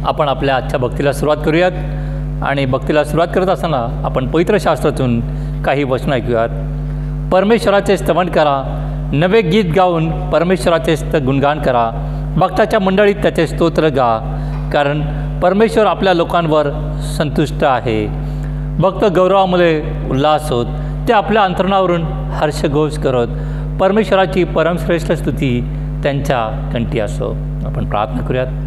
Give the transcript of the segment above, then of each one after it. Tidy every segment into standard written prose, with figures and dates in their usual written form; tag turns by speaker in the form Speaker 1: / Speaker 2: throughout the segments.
Speaker 1: आपण आपल्या आजच्या भक्तीला सुरुवात करूयात आणि भक्तीला सुरुवात करत असताना आपण पवित्र शास्त्रातून काही वचन ऐकूयात। परमेश्वराचे स्तवन करा, नवे गीत गाऊन परमेश्वराचे गुणगान करा, भक्ताच्या मंडळीत त्याचे स्तोत्र गा, कारण परमेश्वर आपल्या लोकांवर संतुष्ट आहे। भक्त गौरवामुळे उल्हास होत, ते आपल्या अंतरणावरून हर्षघोष करत, परमेश्वराची परमश्रेष्ठ स्तुती त्यांच्या कंठी असो। आपण प्रार्थना करूयात।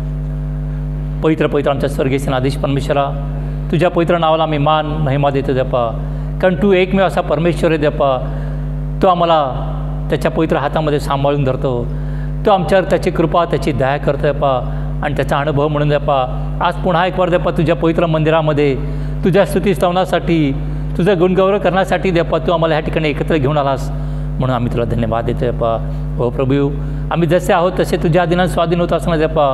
Speaker 1: पवित्र पवित्र आमच्या स्वर्गीय सेनाधीश परमेश्वरा, तुझ्या पवित्र नावाला मी मान महिमा देतो देपा, कारण तू एकमेव असा परमेश्वर आहे देपा। तो आम्हाला त्याच्या पवित्र हातामध्ये सांभाळून धरतो, तो आमच्यावर त्याची कृपा त्याची दया करतो देपा, आणि त्याचा अनुभव म्हणून देपा आज पुन्हा एक वार देपा तुझ्या पवित्र मंदिरामध्ये तुझ्या स्तुतीस्तवनासाठी तुझं गुणगौरव करण्यासाठी देपा तू आम्हाला ह्या ठिकाणी एकत्र घेऊन आलास म्हणून आम्ही तुला धन्यवाद देतो देपा. हो प्रभू, आम्ही जसे आहोत तसे तुझ्या अधीनात स्वाधीन होत असताना देपा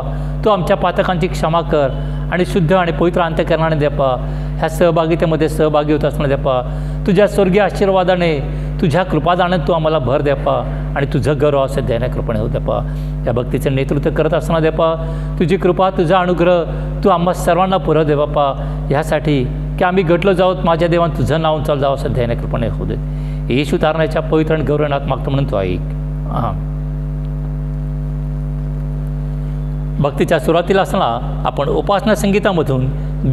Speaker 1: तू आमच्या पातकांची क्षमा कर आणि शुद्ध आणि पवित्र अंतःकरणाने देपा ह्या सहभागितेमध्ये सहभागी होत असताना देपा तुझ्या स्वर्गीय आशीर्वादाने तुझ्या कृपादानाने तू आम्हाला भर देपा आणि तुझं गौरव असं देण्या कृपणे हो देपा. या भक्तीचं नेतृत्व करत असताना देपा तुझी कृपा तुझा अनुग्रह तू आम्हा सर्वांना पुरव दे बापा, ह्यासाठी की आम्ही घटलो जाऊत माझ्या देवान तुझं नाव चाल जावं असं देण्या कृपणे होऊ दे. येशू तारण्याच्या पवित्र आणि गौरवनात मागतो म्हणून तो ऐक. भक्तीच्या सुरुवातीला असताना आपण उपासना संगीतामधून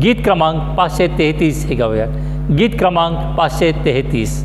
Speaker 1: गीत क्रमांक 533 हे गाऊया. गीत क्रमांक 533.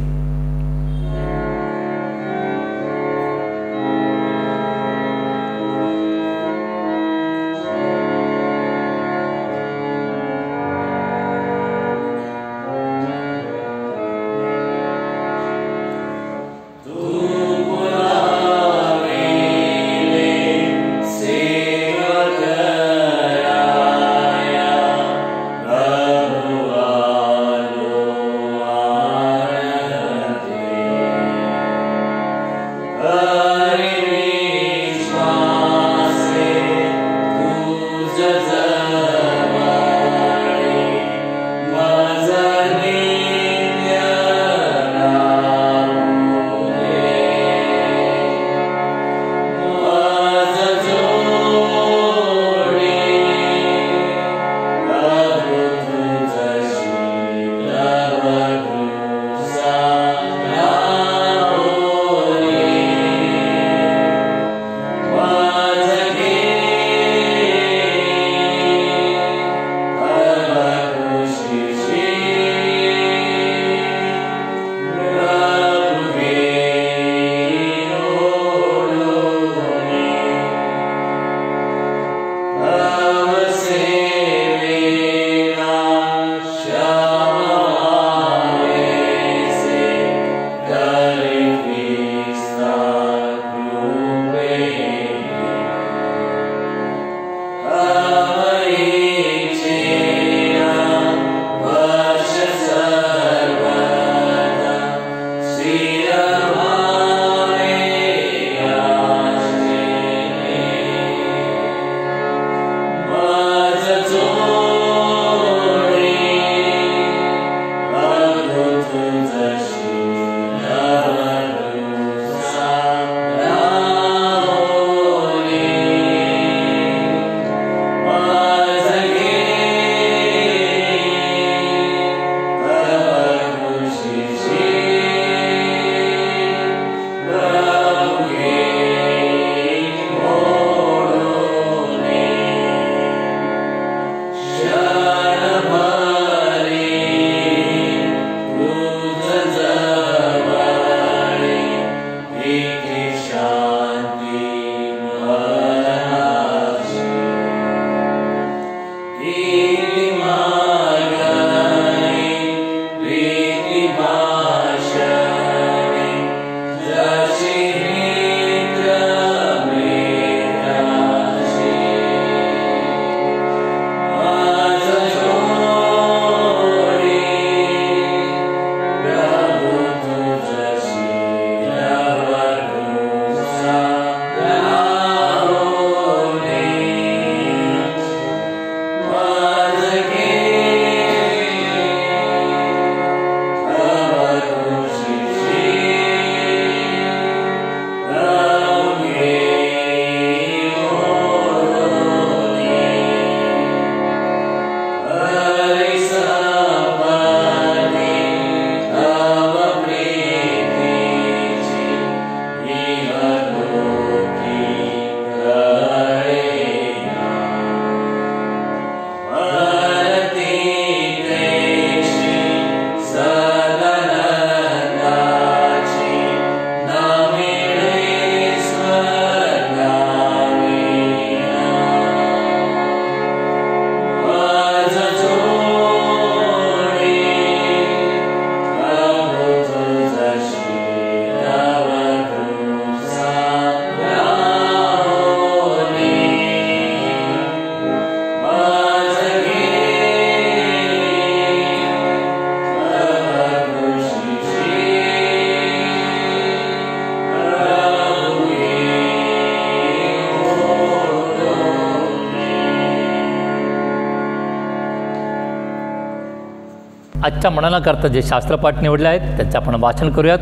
Speaker 1: आजच्या मननाकरता जे शास्त्रपाठ निवडले आहेत त्यांचं आपण वाचन करूयात.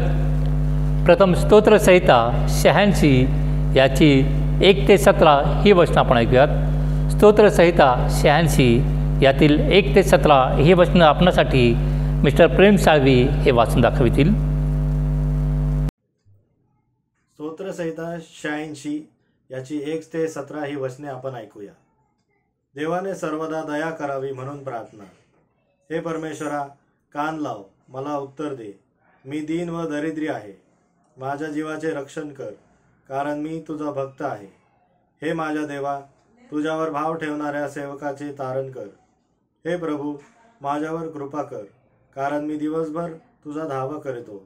Speaker 1: प्रथम स्तोत्रसंहिता 86 याची 1 ते 17 ही वचनं आपण ऐकूयात. स्तोत्रसंहिता 86 यातील 1 ते 17 ही वचनं आपणासाठी मिस्टर प्रेम साळवी हे वाचून दाखवितील.
Speaker 2: स्तोत्रसंहिता 86 याची 1 ते 17 ही वचने आपण ऐकूया. देवाने सर्वदा दया करावी म्हणून प्रार्थना. हे परमेश्वरा, कान लाव, मला उत्तर दे. मी दीन व दरिद्री आहे. माझ्या जीवाचे रक्षण कर, कारण मी तुझा भक्त आहे. हे माझ्या देवा, तुझ्यावर भाव ठेवणाऱ्या सेवकाचे तारण कर. हे प्रभू, माझ्यावर कृपा कर, कारण मी दिवसभर तुझा धावा करतो.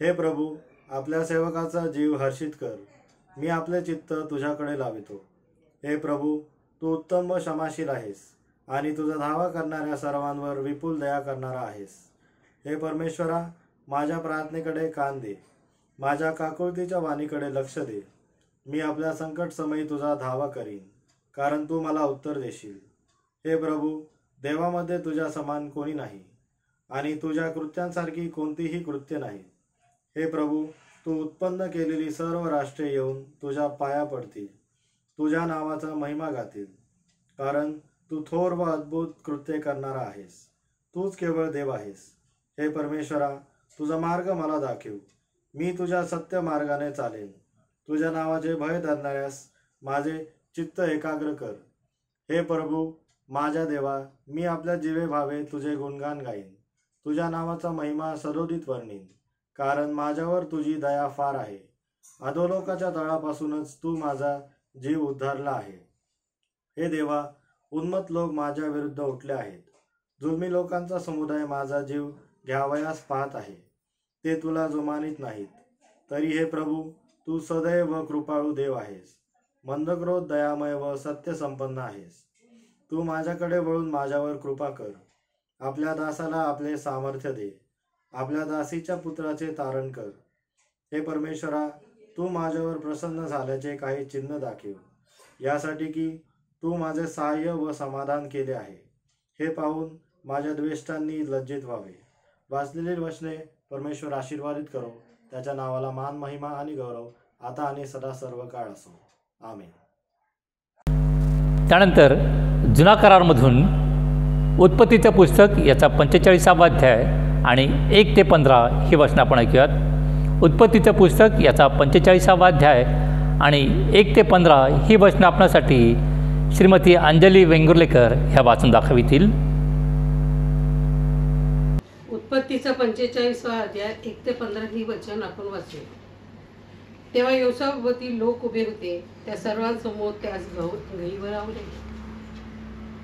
Speaker 2: हे प्रभू, आपल्या सेवकाचा जीव हर्षित कर. मी आपले चित्त तुझ्याकडे लावितो. हे प्रभू, तू उत्तम व क्षमाशील आहेस आणि तुझा धावा करणाऱ्या सर्वांवर विपुल दया करणारा आहेस. हे परमेश्वरा, माझ्या प्रार्थनेकडे कान दे. माझ्या काकुळतीच्या वाणीकडे लक्ष दे. मी आपल्या संकट समयी तुझा धावा करीन, कारण तू मला उत्तर देशील. हे प्रभू, देवामध्ये तुझ्या समान कोणी नाही आणि तुझ्या कृत्यांसारखी कोणतीही कृत्य नाही. हे प्रभू, तू उत्पन्न केलेली सर्व राष्ट्रे येऊन तुझ्या पाया पडतील. तुझ्या नावाचा महिमा गातील, कारण तू थोर व अद्भुत कृत्ये करणारा आहेस. तूच केवळ देव आहेस. हे परमेश्वरा, तुझा मार्ग मला दाखव. मी तुझ्या सत्य मार्गाने चालेन. तुझ्या नावाचे भय धरणाऱ्यास माझे चित्त एकाग्र कर. हे प्रभू, माझ्या देवा, मी आपल्या जीवे भावे तुझे गुणगान गाईन. तुझ्या नावाचा महिमा सदोदित वर्णीन, कारण माझ्यावर तुझी दया फार आहे. अधोलोकाच्या तळापासूनच तू माझा जीव उद्धारला आहे. हे देवा, उन्मत्त लोक माझ्या विरुद्ध उठले आहेत. जुलमी लोकांचा समुदाय माझा जीव घ्यावयास पाहत आहे. ते तुला जुमानीत नाहीत. तरी हे प्रभू, तू सदैव व कृपाळू देव आहेस. मंदक्रोध, दयामय व सत्य संपन्न आहेस. तू माझ्याकडे वळून माझ्यावर कृपा कर. आपल्या दासाला आपले सामर्थ्य दे. आपल्या दासीच्या पुत्राचे तारण कर. हे परमेश्वरा, तू माझ्यावर प्रसन्न झाल्याचे काही चिन्ह दाखव, यासाठी की तू माझे सहाय्य व समाधान केले आहे. हे पाहून माझ्या द्वेष्टांनी लज्जित व्हावे. वाचलेली वचने परमेश्वर आशीर्वादित करो. त्याच्या नावाला मान, महिमा आणि गौरव आता आणि सदा सर्व काळ असो. आमेन.
Speaker 1: त्यानंतर जुना करारमधून उत्पत्तीचं पुस्तक याचा 45वा अध्याय आणि 1 ते 15 ही वचनं आपण ऐकूयात. उत्पत्तीचं पुस्तक याचा 45वा अध्याय आणि 1 ते 15 ही वचनं आपणासाठी श्रीमती अंजली वेंगुर्लेकर ह्या वाचून दाखवितील.
Speaker 3: उत्पत्तीचा 45वा अध्याय 1 ते 15 ही वचन आपण वाचू. तेव्हा योसेफभोवती लोक उभे होते. त्या सर्वांसमोर त्यास गहिवर आवरले.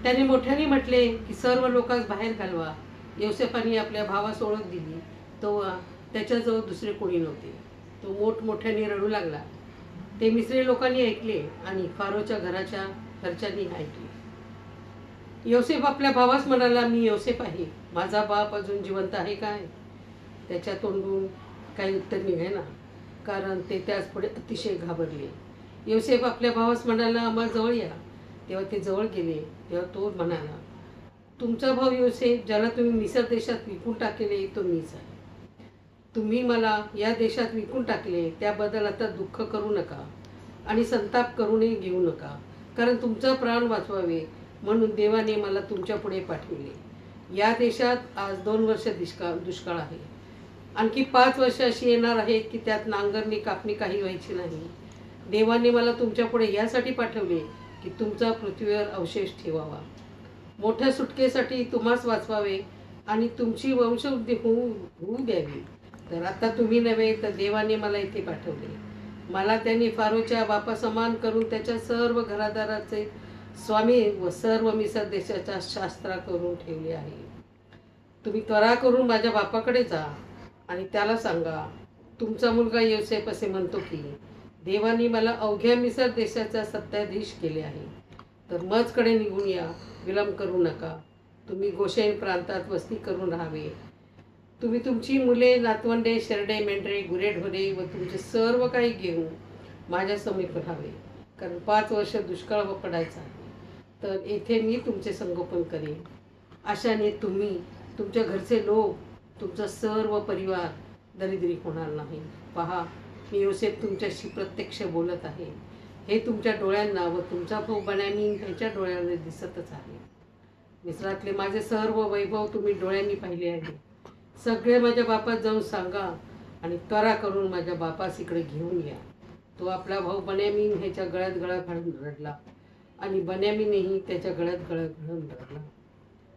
Speaker 3: त्याने मोठ्याने म्हटले की सर्व लोकांस बाहेर घालवा. योसेफाने आपल्या भावास ओळख दिली. तो त्याच्याजवळ दुसरे कोणी नव्हते. तो मोठमोठ्याने रडू लागला. ते मिस्री लोकांनी ऐकले आणि फारोच्या घरच्यांनी ऐकले. योसेफ आपल्या भावास म्हणाला, मी योसेफ आहे. माझा बाप अजून जिवंत आहे काय? त्याच्या तोंडून काही उत्तर निघेना, कारण ते त्याच पुढे अतिशय घाबरले. योसेफ आपल्या भावास म्हणाला, आम्हा जवळ या. तेव्हा ते जवळ गेले. तेव्हा तो म्हणाला, तुमचा भाऊ योसेफ, ज्याला तुम्ही मिसर देशात विकून टाकले, तो मीच आहे. तुम्ही मला या देशात विकून टाकले, त्याबद्दल आता दुःख करू नका आणि संताप करूनही घेऊ नका, कारण तुमचा प्राण वाचवावे म्हणून देवाने मला तुमच्या पुढे पाठविले. या देशात आज 2 वर्ष दुष्काळ आहे. आणखी 5 वर्ष अशी येणार आहेत की त्यात नांगरणी कापणी काही व्हायची नाही. देवाने मला तुमच्या पुढे यासाठी पाठवले की तुमचा पृथ्वीवर अवशेष ठेवावा, मोठ्या सुटकेसाठी तुम्हास वाचवावे आणि तुमची वंशवृद्धी होऊ द्यावी. तर आता तुम्ही नव्हे तर देवाने मला इथे पाठवले. मला त्यांनी फारोच्या बापासमान करून त्याच्या सर्व घरादाराचे स्वामी व सर्व मिसर देशाचा शास्त्रा करून ठेवले आहे. तुम्ही त्वरा करून माझ्या बापाकडे जा आणि त्याला सांगा, तुमचा मुलगा योसेफ असे म्हणतो की देवाने मला अवघ्या मिसर देशाचा सत्ताधीश केले आहे. तर मजकडे निघून या, विलंब करू नका. तुम्ही गोशेन प्रांतात वस्ती करून राहावे. तुम्ही तुमची मुले, नातवंडे, शेरडे, मेंढरे, गुरेढोरे व तुमचे सर्व काही घेऊन माझ्या समीप राहावे, कारण 5 वर्ष दुष्काळ पडायचा आहे. तर येथे मी तुमचे संगोपन करेन. अशाने तुम्ही तुमच्या घरचे लोक, तुमचा सर्व परिवार दरिद्री होणार नाही. पहा, मी योसेफ तुमच्याशी प्रत्यक्ष बोलत आहे. हे तुमच्या डोळ्यांना व तुमचा भाऊ बेन्यामीन ह्याच्या डोळ्यांना दिसतच आहे. मिस्रातले माझे सर्व वैभव तुम्ही डोळ्यांनी पाहिले आहे. सगळे माझ्या बापास जाऊन सांगा आणि त्वरा करून माझ्या बापास इकडे घेऊन या. तो आपला भाऊ बेन्यामीन ह्याच्या गळ्यात गळा घालून रडला आणि बेन्यामीनही त्याच्या गळ्यात गळा घालून रडला.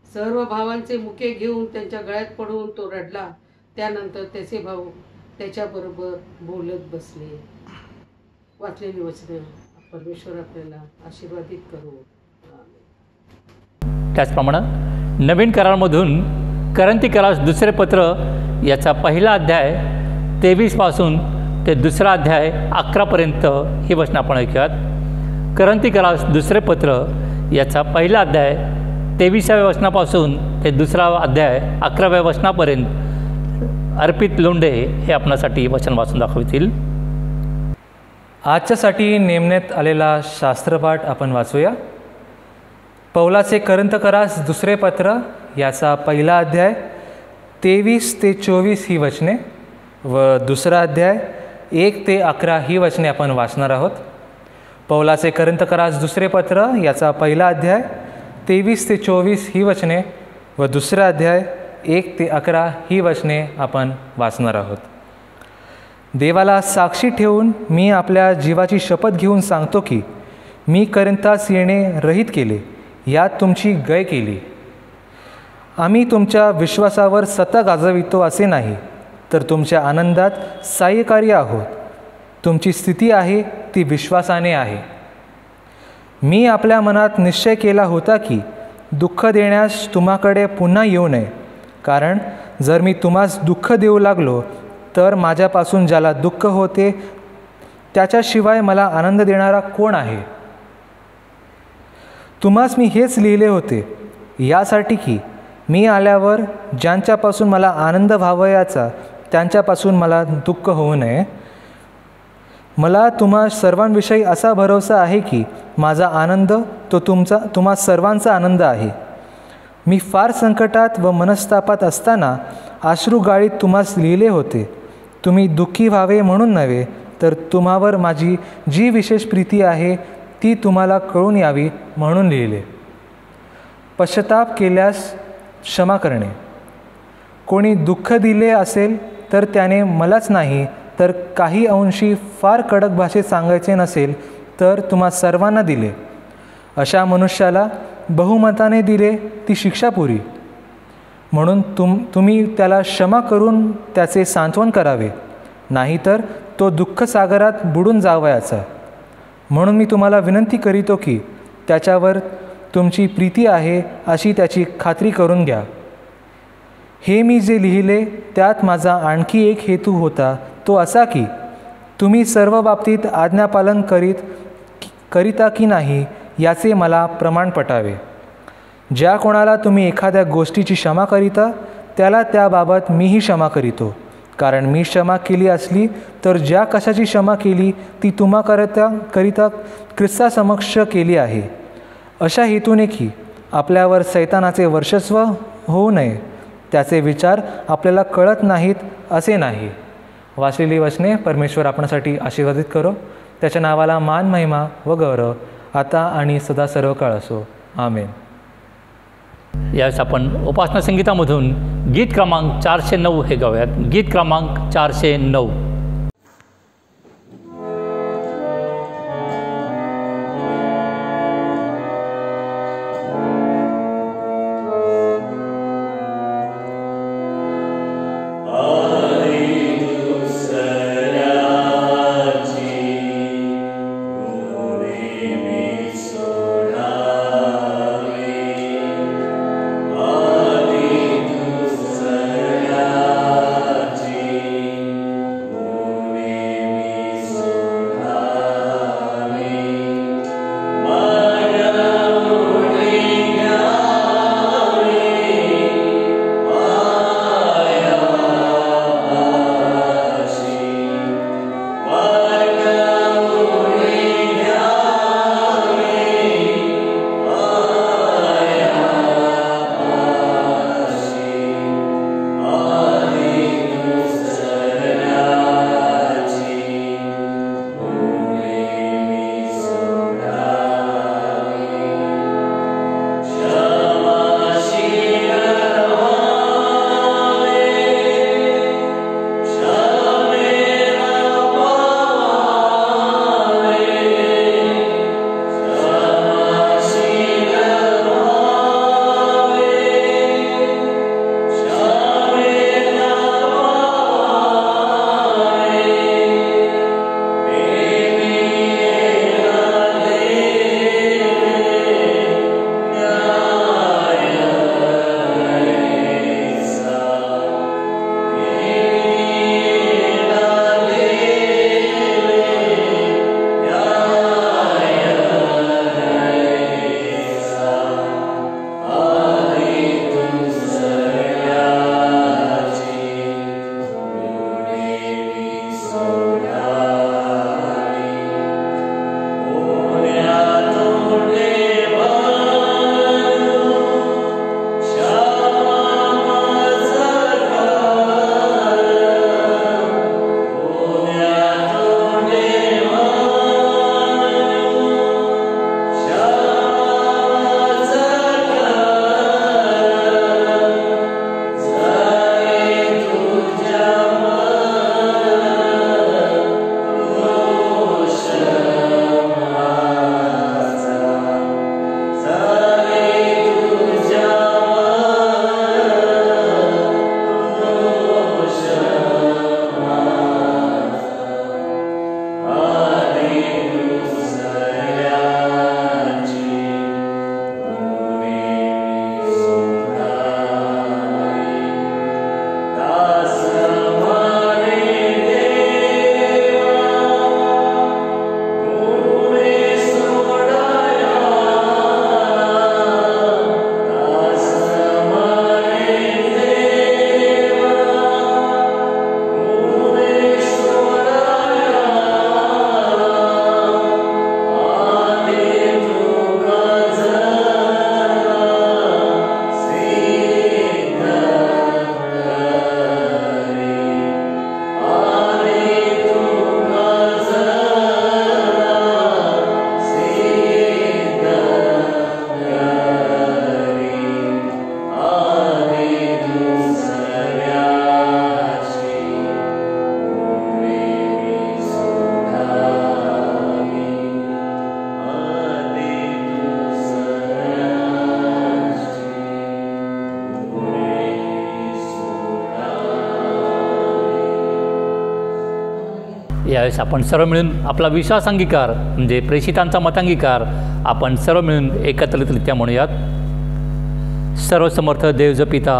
Speaker 3: सर्व भावांचे मुके घेऊन त्यांच्या गळ्यात पडून तो रडला. त्यानंतर त्याचे भाऊ त्याच्याबरोबर बोलत बसले. वाचलेली वचने परमेश्वर आपल्याला आशीर्वादित करू.
Speaker 1: त्याचप्रमाणे नवीन करारामधून करंथीकरास दुसरे पत्र याचा पहिला अध्याय 23 पासून ते दुसरा अध्याय 11 पर्यंत ही वचनं आपण ऐकूयात. करंथीकरास दुसरे पत्र याचा पहिला अध्याय 23व्या वचनापासून ते दुसरा अध्याय 11व्या वचनापर्यंत अर्पित लोंढे हे आपणासाठी वचन वाचून दाखवतील.
Speaker 4: आजच्यासाठी नेमण्यात आलेला शास्त्रपाठ आपण वाचूया. पौलाचे करंथकरास दुसरे पत्र याचा पहिला अध्याय 23 ते 24 ही वचने व दुसरा अध्याय 1 ते 11 ही वचने आपण वाचणार आहोत. पौलाचे करंथकरास दुसरे पत्र याचा पहिला अध्याय 23 ते 24 ही वचने व दुसरा अध्याय 1 ते 11 ही वचने आपण वाचणार आहोत. देवाला साक्षी ठेवून मी आपल्या जीवाची शपथ घेऊन सांगतो की मी करिंथास येणे रहित केले, यात तुमची गय केली. आम्ही तुमच्या विश्वासावर सत्ता गाजवितो असे नाही, तर तुमच्या आनंदात सहाय्यकारी आहोत. तुमची स्थिती आहे ती विश्वासाने आहे. मी आपल्या मनात निश्चय केला होता की दुःख देण्यास तुम्हाकडे पुन्हा येऊ नये, कारण जर मी तुम्हास दुःख देऊ लागलो तर माझ्यापासून ज्याला दुःख होते त्याच्याशिवाय मला आनंद देणारा कोण आहे. तुम्हास मी हेच लिहिले होते यासाठी की मी आल्यावर ज्यांच्यापासून मला आनंद व्हावयाचा त्यांच्यापासून मला दुःख होऊ नये. मला तुम्हा सर्वांविषयी असा भरोसा आहे की माझा आनंद तो तुम्हा सर्वांचा आनंद आहे. मी फार संकटात व मनस्तापात असताना अश्रुगाळीत तुम्हास लिहिले होते. तुम्ही दुःखी व्हावे म्हणून नव्हे, तर तुम्हावर माझी जी विशेष प्रीती आहे ती तुम्हाला कळून यावी म्हणून लिहिले. पश्चाताप केल्यास क्षमा करणे. कोणी दुःख दिले असेल तर त्याने मलाच नाही तर काही अंशी फार कडक भाषेत सांगायचे नसेल तर तुम्हा सर्वांना दिले. अशा मनुष्याला बहुमताने दिले ती शिक्षा पुरी. म्हणून तुम्ही त्याला क्षमा करून त्याचे सांत्वन करावे, नाहीतर तो दुःखसागरात बुडून जावयाचा. म्हणून मी तुम्हाला विनंती करीतो की त्याच्यावर तुमची प्रीती आहे अशी त्याची खात्री करून घ्या. हे मी जे लिहिले त्यात माझा आणखी एक हेतू होता, तो असा की तुम्ही सर्व बाबतीत आज्ञापालन करिता की नाही याचे मला प्रमाण पटावे. ज्या कोणाला तुम्ही एखाद्या गोष्टीची क्षमा करिता त्याला त्याबाबत मीही क्षमा करीतो. कारण मी क्षमा केली असली तर ज्या कशाची क्षमा केली ती तुम्हा करिता ख्रिस्तासमक्ष केली आहे, अशा हेतूने की आपल्यावर सैतानाचे वर्चस्व होऊ नये, त्याचे विचार आपल्याला कळत नाहीत असे नाही. वाचलेली वचने परमेश्वर आपणासाठी आशीर्वादित करो. त्याच्या नावाला मान, महिमा व गौरव आता आणि सदा सर्व काळ असो. आमेन.
Speaker 1: यावेळेस आपण उपासना संगीतामधून गीत क्रमांक 409 हे गाऊयात. गीत क्रमांक 409.
Speaker 5: Oh
Speaker 1: यावेळेस आपण सर्व मिळून आपला विश्वास अंगीकार म्हणजे प्रेषितांचा मतांगीकार आपण सर्व मिळून एकत्रितरित्या म्हणूयात. सर्वसमर्थ देव पिता,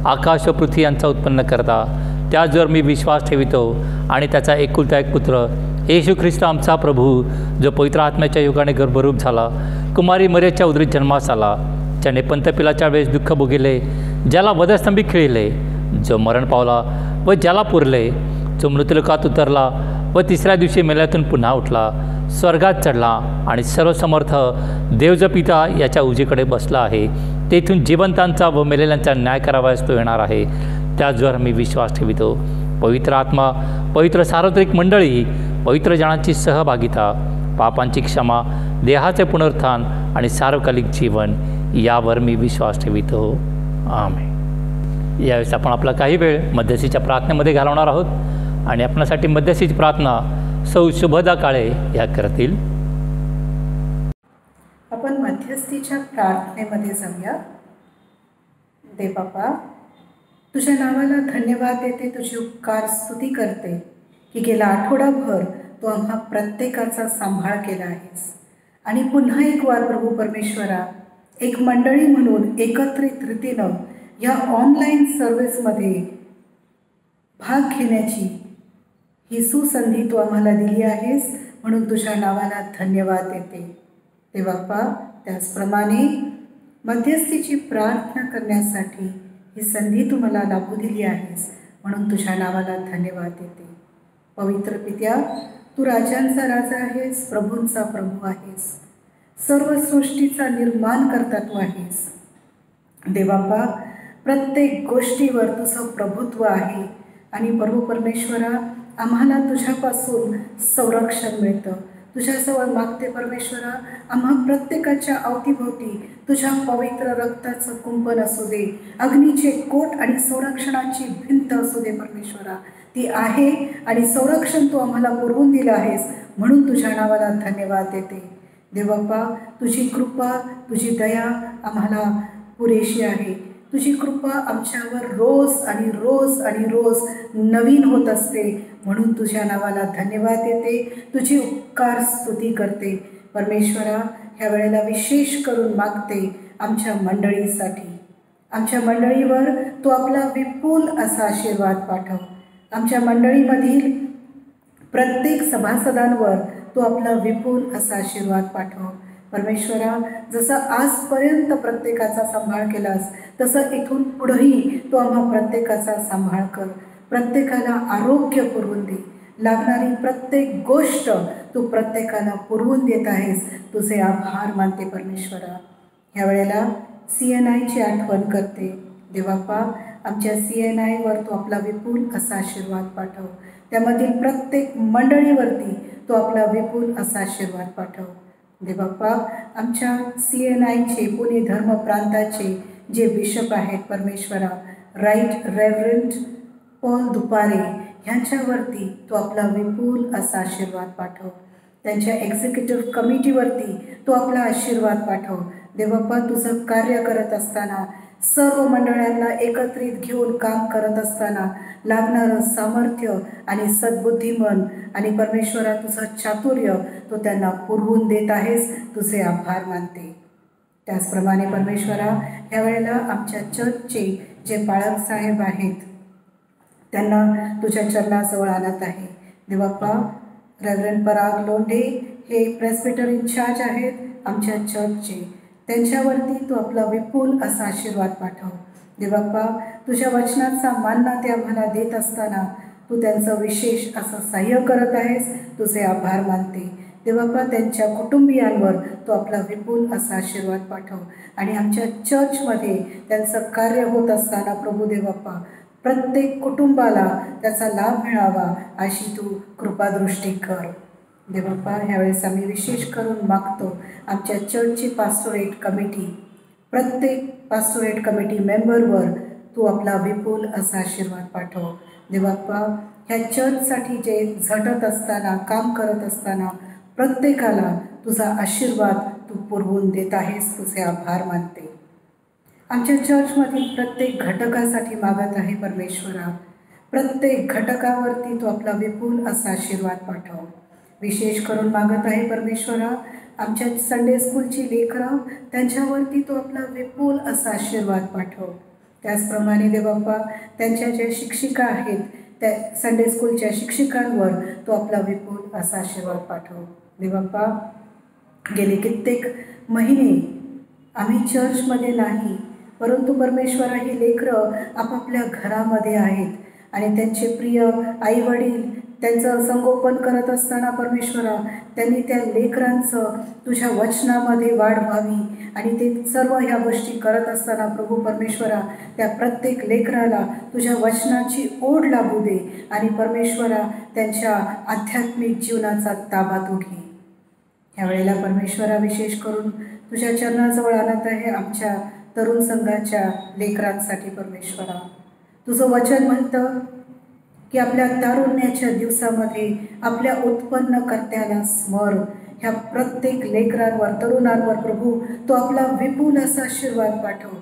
Speaker 1: आकाश व पृथ्वी यांचा उत्पन्न करता, त्याचवर मी विश्वास ठेवितो आणि त्याचा एकुलता एक पुत्र येशू ख्रिस्त आमचा प्रभू, जो पवित्र आत्म्याच्या युगाने गर्भरूप झाला, कुमारी मरियमच्या उदरीत जन्मास आला, ज्याने पंतपिलाच्या वेळेस दुःख भोगिले, ज्याला वधस्तंभी खिळले, जो मरण पावला व ज्याला पुरले, जो मृत्युलोकात उतरला व तिसऱ्या दिवशी मेल्यातून पुन्हा उठला, स्वर्गात चढला आणि सर्वसमर्थ देव पिता याच्या उजवीकडे बसला आहे. तेथून जिवंतांचा व मेलेल्यांचा न्याय करावयास तो येणार आहे. त्याचवर मी विश्वास ठेवितो. पवित्र आत्मा, पवित्र सार्वत्रिक मंडळी, पवित्र जनांची सहभागिता, पापांची क्षमा, देहाचे पुनरुत्थान आणि सार्वकालिक जीवन यावर मी विश्वास ठेवितो. आमेन. यावेळेस आपण आपला काही वेळ मध्यस्थीच्या प्रार्थनेमध्ये घालवणार आहोत आणि आपणासाठी मध्यस्थीची प्रार्थना सौ शुभदा काळे या करतील.
Speaker 5: आपण मध्यस्थीच्या प्रार्थनेमध्ये जाऊया. दे बापा, तुझ्या नावाला धन्यवाद देते, तुझी उपकार स्तुती करते की गेला आठवडाभर तू आम्हा प्रत्येकाचा सांभाळ केला आहेस आणि पुन्हा एक वार प्रभू परमेश्वरा, एक मंडळी म्हणून एकत्रित रीतीनं या ऑनलाईन सर्व्हिसमध्ये भाग घेण्याची ही सुसंधी तू आम्हाला दिली आहेस, म्हणून तुझ्या नावाला धन्यवाद देते. ते बाप्पा, त्याचप्रमाणे मध्यस्थीची प्रार्थना करण्यासाठी ही संधी तू मला लाभू दिली आहेस, म्हणून तुझ्या नावाला धन्यवाद देते. पवित्र पित्या, तू राजांचा राजा आहेस, प्रभूंचा प्रभू आहेस, सर्व सृष्टीचा निर्माण करता तू आहेस. देवाप्पा, प्रत्येक गोष्टीवर तुझं प्रभुत्व आहे आणि प्रभू परमेश्वरा, आम्हाला तुझ्यापासून संरक्षण मिळतं. तुझ्याजवळ मागते परमेश्वरा, आम्हा प्रत्येकाच्या अवतीभोवती तुझ्या पवित्र रक्ताचं कुंपण असू दे, अग्नीचे कोट आणि संरक्षणाची भिंत असू दे परमेश्वरा, ती आहे आणि संरक्षण तू आम्हाला पुरवून दिलं आहेस, म्हणून तुझ्या नावाला धन्यवाद देते. देवबाप्पा, तुझी कृपा, तुझी दया आम्हाला पुरेशी आहे. तुझी कृपा आमच्यावर रोज आणि रोज आणि रोज नवीन होत असते, म्हणून तुझ्या नावाला धन्यवाद देते, तुझी उपकार स्तुती करते. परमेश्वरा, ह्या वेळेला विशेष करून मागते आमच्या मंडळीसाठी. आमच्या मंडळीवर तू आपला विपुल असा आशीर्वाद पाठव. आमच्या मंडळीमधील प्रत्येक सभासदांवर तू आपला विपुल असा आशीर्वाद पाठव. परमेश्वरा, जसं आजपर्यंत प्रत्येकाचा सांभाळ केलास, तसं इथून पुढेही तू आम्हा प्रत्येकाचा सांभाळ कर. प्रत्येकाला आरोग्य पुरवून दे. लागणारी प्रत्येक गोष्ट तू प्रत्येकाला पुरवून देत आहेस. तुझे आभार मानते परमेश्वरा. ह्या वेळेला CNIची आठवण करते. देवाप्पा, आमच्या CNIवर तू आपला विपुल असा आशीर्वाद पाठव. त्यामधील प्रत्येक मंडळीवरती तू आपला विपुल असा आशीर्वाद पाठव. देवाप्पा, आमच्या CNIचे पुणे धर्म प्रांताचे जे बिशप आहेत परमेश्वरा, राईट रेव्हरंड पॉल दुपारे, ह्यांच्यावरती तू आपला विपुल असा आशीर्वाद पाठव. त्यांच्या एक्झिक्युटिव्ह कमिटीवरती तू आपला आशीर्वाद पाठव. देवाप्पा, तुझं कार्य करत असताना, सर्व मंडळांना एकत्रित घेऊन काम करत असताना लागणारं सामर्थ्य आणि सद्बुद्धिमन आणि परमेश्वरा तुझं चातुर्य तो त्यांना पुरवून देत आहेस. तुझे आभार मानते. त्याचप्रमाणे परमेश्वरा, यावेळेला आमच्या चर्चचे जे बाळक साहेब आहेत त्यांना तुझ्या चरणाजवळ आणत आहे. देवाप्पा, रेव्हरंड पराग लोंढे हे प्रेस्बिटर इन्चार्ज आहेत आमच्या चर्चचे. त्यांच्यावरती तू आपला विपुल असा आशीर्वाद पाठव. देवाप्पा, तुझ्या वचनाचा मानना ते आम्हाला देत असताना तू त्यांचं विशेष असं सहाय्य करत आहेस. तुझे आभार मानते. देवाप्पा, त्यांच्या कुटुंबियांवर तू आपला विपुल असा आशीर्वाद पाठव. आणि आमच्या चर्चमध्ये त्यांचं कार्य होत असताना प्रभू देवाप्पा, प्रत्येक कुटुंबाला त्याचा लाभ मिळावा अशी तू कृपादृष्टी कर. देवाप्पा, ह्यावेळेस आम्ही विशेष करून मागतो आमच्या चर्चची पास्टोरेट कमिटी, प्रत्येक पास्टोरेट कमिटी मेंबरवर तू आपला विपुल असा आशीर्वाद पाठव. देवाप्पा, ह्या चर्चसाठी जे झटत असताना, काम करत असताना प्रत्येकाला तुझा आशीर्वाद तू पुरवून देत आहेस. तुझे आभार मानते. आमच्या चर्चमधील प्रत्येक घटकासाठी मागत आहे परमेश्वरा. प्रत्येक घटकावरती तू आपला विपुल असा आशीर्वाद पाठव. विशेष करून मागत आहे परमेश्वरा, आमच्या संडे स्कूलची लेकरं, त्यांच्यावरती तू आपला विपुल असा आशीर्वाद पाठव. त्याचप्रमाणे देवबाप्पा, त्यांच्या ज्या शिक्षिका आहेत त्या संडे स्कूलच्या शिक्षिकांवर तू आपला विपुल असा आशीर्वाद पाठव. देवबाप्पा, गेले कित्येक महिने आम्ही चर्चमध्ये नाही, परंतु परमेश्वरा ही लेकरं आपापल्या घरामध्ये आहेत आणि त्यांचे प्रिय आईवडील त्यांचं संगोपन करत असताना परमेश्वरा, त्यांनी त्या लेकरांचं तुझ्या वचनामध्ये वाढ व्हावी आणि ते सर्व ह्या गोष्टी करत असताना प्रभू परमेश्वरा, त्या प्रत्येक लेकराला तुझ्या वचनाची ओढ लागू दे आणि परमेश्वरा, त्यांच्या आध्यात्मिक जीवनाचा ताबा तू घे. ह्यावेळेला परमेश्वरा, विशेष करून तुझ्या चरणाजवळ आणत आहे आमच्या तरुण संघाच्या लेकरांसाठी. परमेश्वरा, तुझं वचन म्हणतं की आपल्या तारुण्याच्या दिवसामध्ये आपल्या उत्पन्नकर्त्याला स्मर. ह्या प्रत्येक लेकरांवर, तरुणांवर प्रभू तो आपला विपुल असा आशीर्वाद पाठव.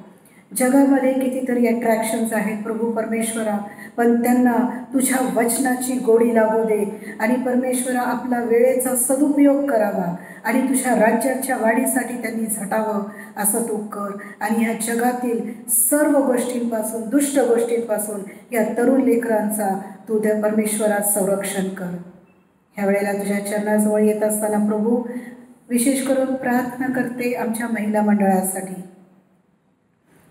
Speaker 5: जगामध्ये कितीतरी अट्रॅक्शन्स आहेत प्रभू परमेश्वरा, पण त्यांना तुझ्या वचनाची गोडी लागू दे आणि परमेश्वरा, आपला वेळेचा सदुपयोग करावा आणि तुझ्या राज्याच्या वाढीसाठी त्यांनी झटावं असं तू कर. आणि ह्या जगातील सर्व गोष्टींपासून, दुष्ट गोष्टींपासून या तरुण लेकरांचा तू त्या परमेश्वरात संरक्षण कर. ह्यावेळेला तुझ्या चरणाजवळ येत असताना प्रभू, विशेष करून प्रार्थना करते आमच्या महिला मंडळासाठी,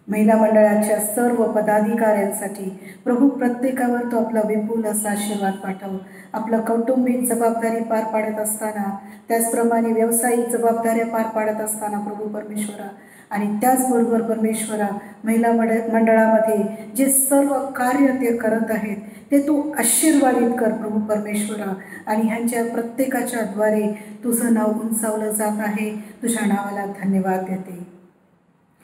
Speaker 5: महिला मंडळाच्या सर्व पदाधिकाऱ्यांसाठी. प्रभू, प्रत्येकावर तो आपला विपुल असा आशीर्वाद पाठव. आपलं कौटुंबिक जबाबदारी पार पाडत असताना, त्याचप्रमाणे व्यावसायिक जबाबदाऱ्या पार पाडत असताना प्रभू परमेश्वरा, आणि त्याचबरोबर परमेश्वरा, महिला मंडळामध्ये जे सर्व कार्य ते करत आहेत ते तू आशीर्वादित कर प्रभू परमेश्वरा. आणि ह्यांच्या प्रत्येकाच्या द्वारे तुझं नाव उंचावलं जात आहे. तुझ्या नावाला धन्यवाद देते.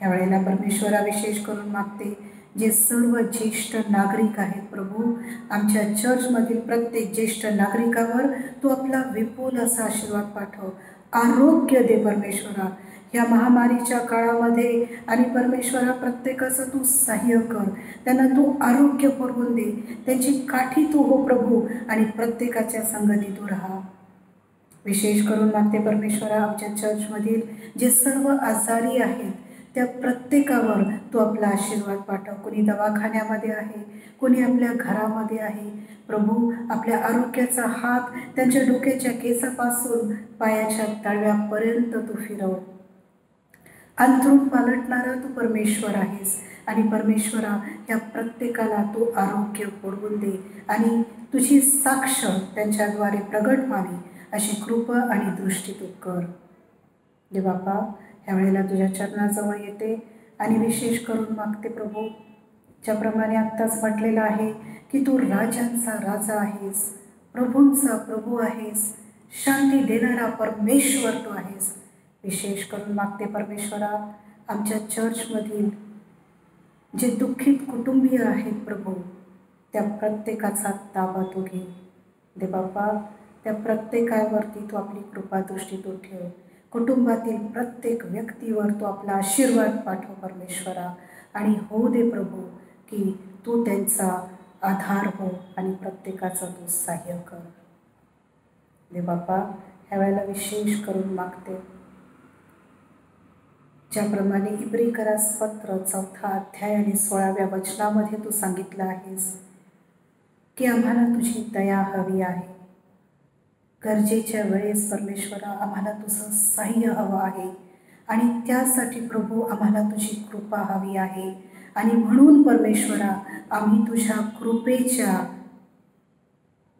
Speaker 5: यावेळेला परमेश्वरा, विशेष करून मागते जे सर्व ज्येष्ठ नागरिक आहेत प्रभू, आमच्या चर्चमधील प्रत्येक ज्येष्ठ नागरिकावर तू आपला विपुल असा आशीर्वाद पाठव. आरोग्य दे परमेश्वरा या महामारीच्या काळामध्ये, आणि परमेश्वरा, प्रत्येकाचं तू सहाय्य कर. त्यांना तू आरोग्य पुरवून दे. त्यांची काठी तू हो प्रभू, आणि प्रत्येकाच्या संगती तू राहा. विशेष करून मागते परमेश्वरा, आमच्या चर्चमधील जे सर्व आजारी आहेत त्या प्रत्येकावर तू आपला आशीर्वाद पाठव. कोणी दवाखान्यामध्ये आहे, कोणी आपल्या घरामध्ये आहे प्रभू, आपल्या आरोग्याचा हात त्यांच्या डोक्याच्या केसापासून पायाच्या तळव्यापर्यंत तू फिरव. अंथरूण पालटणारा तू परमेश्वर आहेस, आणि परमेश्वरा, या प्रत्येकाला तू आरोग्य पुरवून दे आणि तुझी साक्ष त्यांच्याद्वारे प्रगट व्हावी अशी कृपा आणि दृष्टी तू कर. देवबापा, ह्यावेळेला तुझ्या चरणाजवळ येते आणि विशेष करून मागते प्रभू, ज्याप्रमाणे आत्ताच म्हटलेलं आहे की तू राजांचा राजा आहेस, प्रभूंचा प्रभू आहेस, शांती देणारा परमेश्वर तू आहेस. विशेष करून मागते परमेश्वरा, आमच्या चर्चमधील जे दुःखित कुटुंबीय आहेत प्रभू, त्या प्रत्येकाचा ताबा तू घे. देवबापा, त्या प्रत्येकावरती तू आपली कृपा दृष्टी तू ठेव. कुटुंबातील प्रत्येक व्यक्तीवर तू आपला आशीर्वाद पाठव परमेश्वरा, आणि होऊ दे प्रभू की तू त्यांचा आधार हो आणि प्रत्येकाचं तू सहाय्य कर. देवबापा, ह्यावेळेला विशेष करून मागते, ज्याप्रमाणे इब्रिकरास पत्र 4 अध्याय आणि 16व्या वचनामध्ये तू सांगितलं आहेस की आम्हाला तुझी दया हवी आहे. गरजेच्या वेळेस परमेश्वरा, आम्हाला तुझं सहाय्य हवं आहे, आणि त्यासाठी प्रभू आम्हाला तुझी कृपा हवी आहे. आणि म्हणून परमेश्वरा, आम्ही तुझ्या कृपेच्या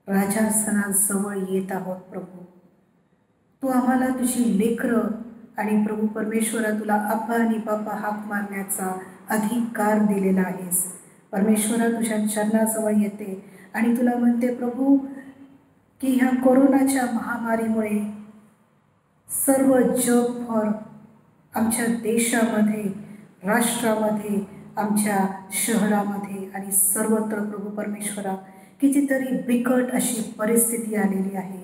Speaker 5: राजासनाजवळ येत आहोत प्रभू. तू आम्हाला तुझी लेकरं आणि प्रभू परमेश्वरा, तुला आप्पा आणि बापा हाक मारण्याचा अधिकार दिलेला आहेस. परमेश्वरा, तुझ्या चरणाजवळ येते आणि तुला म्हणते प्रभू की ह्या कोरोनाच्या महामारीमुळे सर्व जगभर, आमच्या देशामध्ये, राष्ट्रामध्ये, आमच्या शहरामध्ये आणि सर्वत्र प्रभू परमेश्वरा, कितीतरी बिकट अशी परिस्थिती आलेली आहे.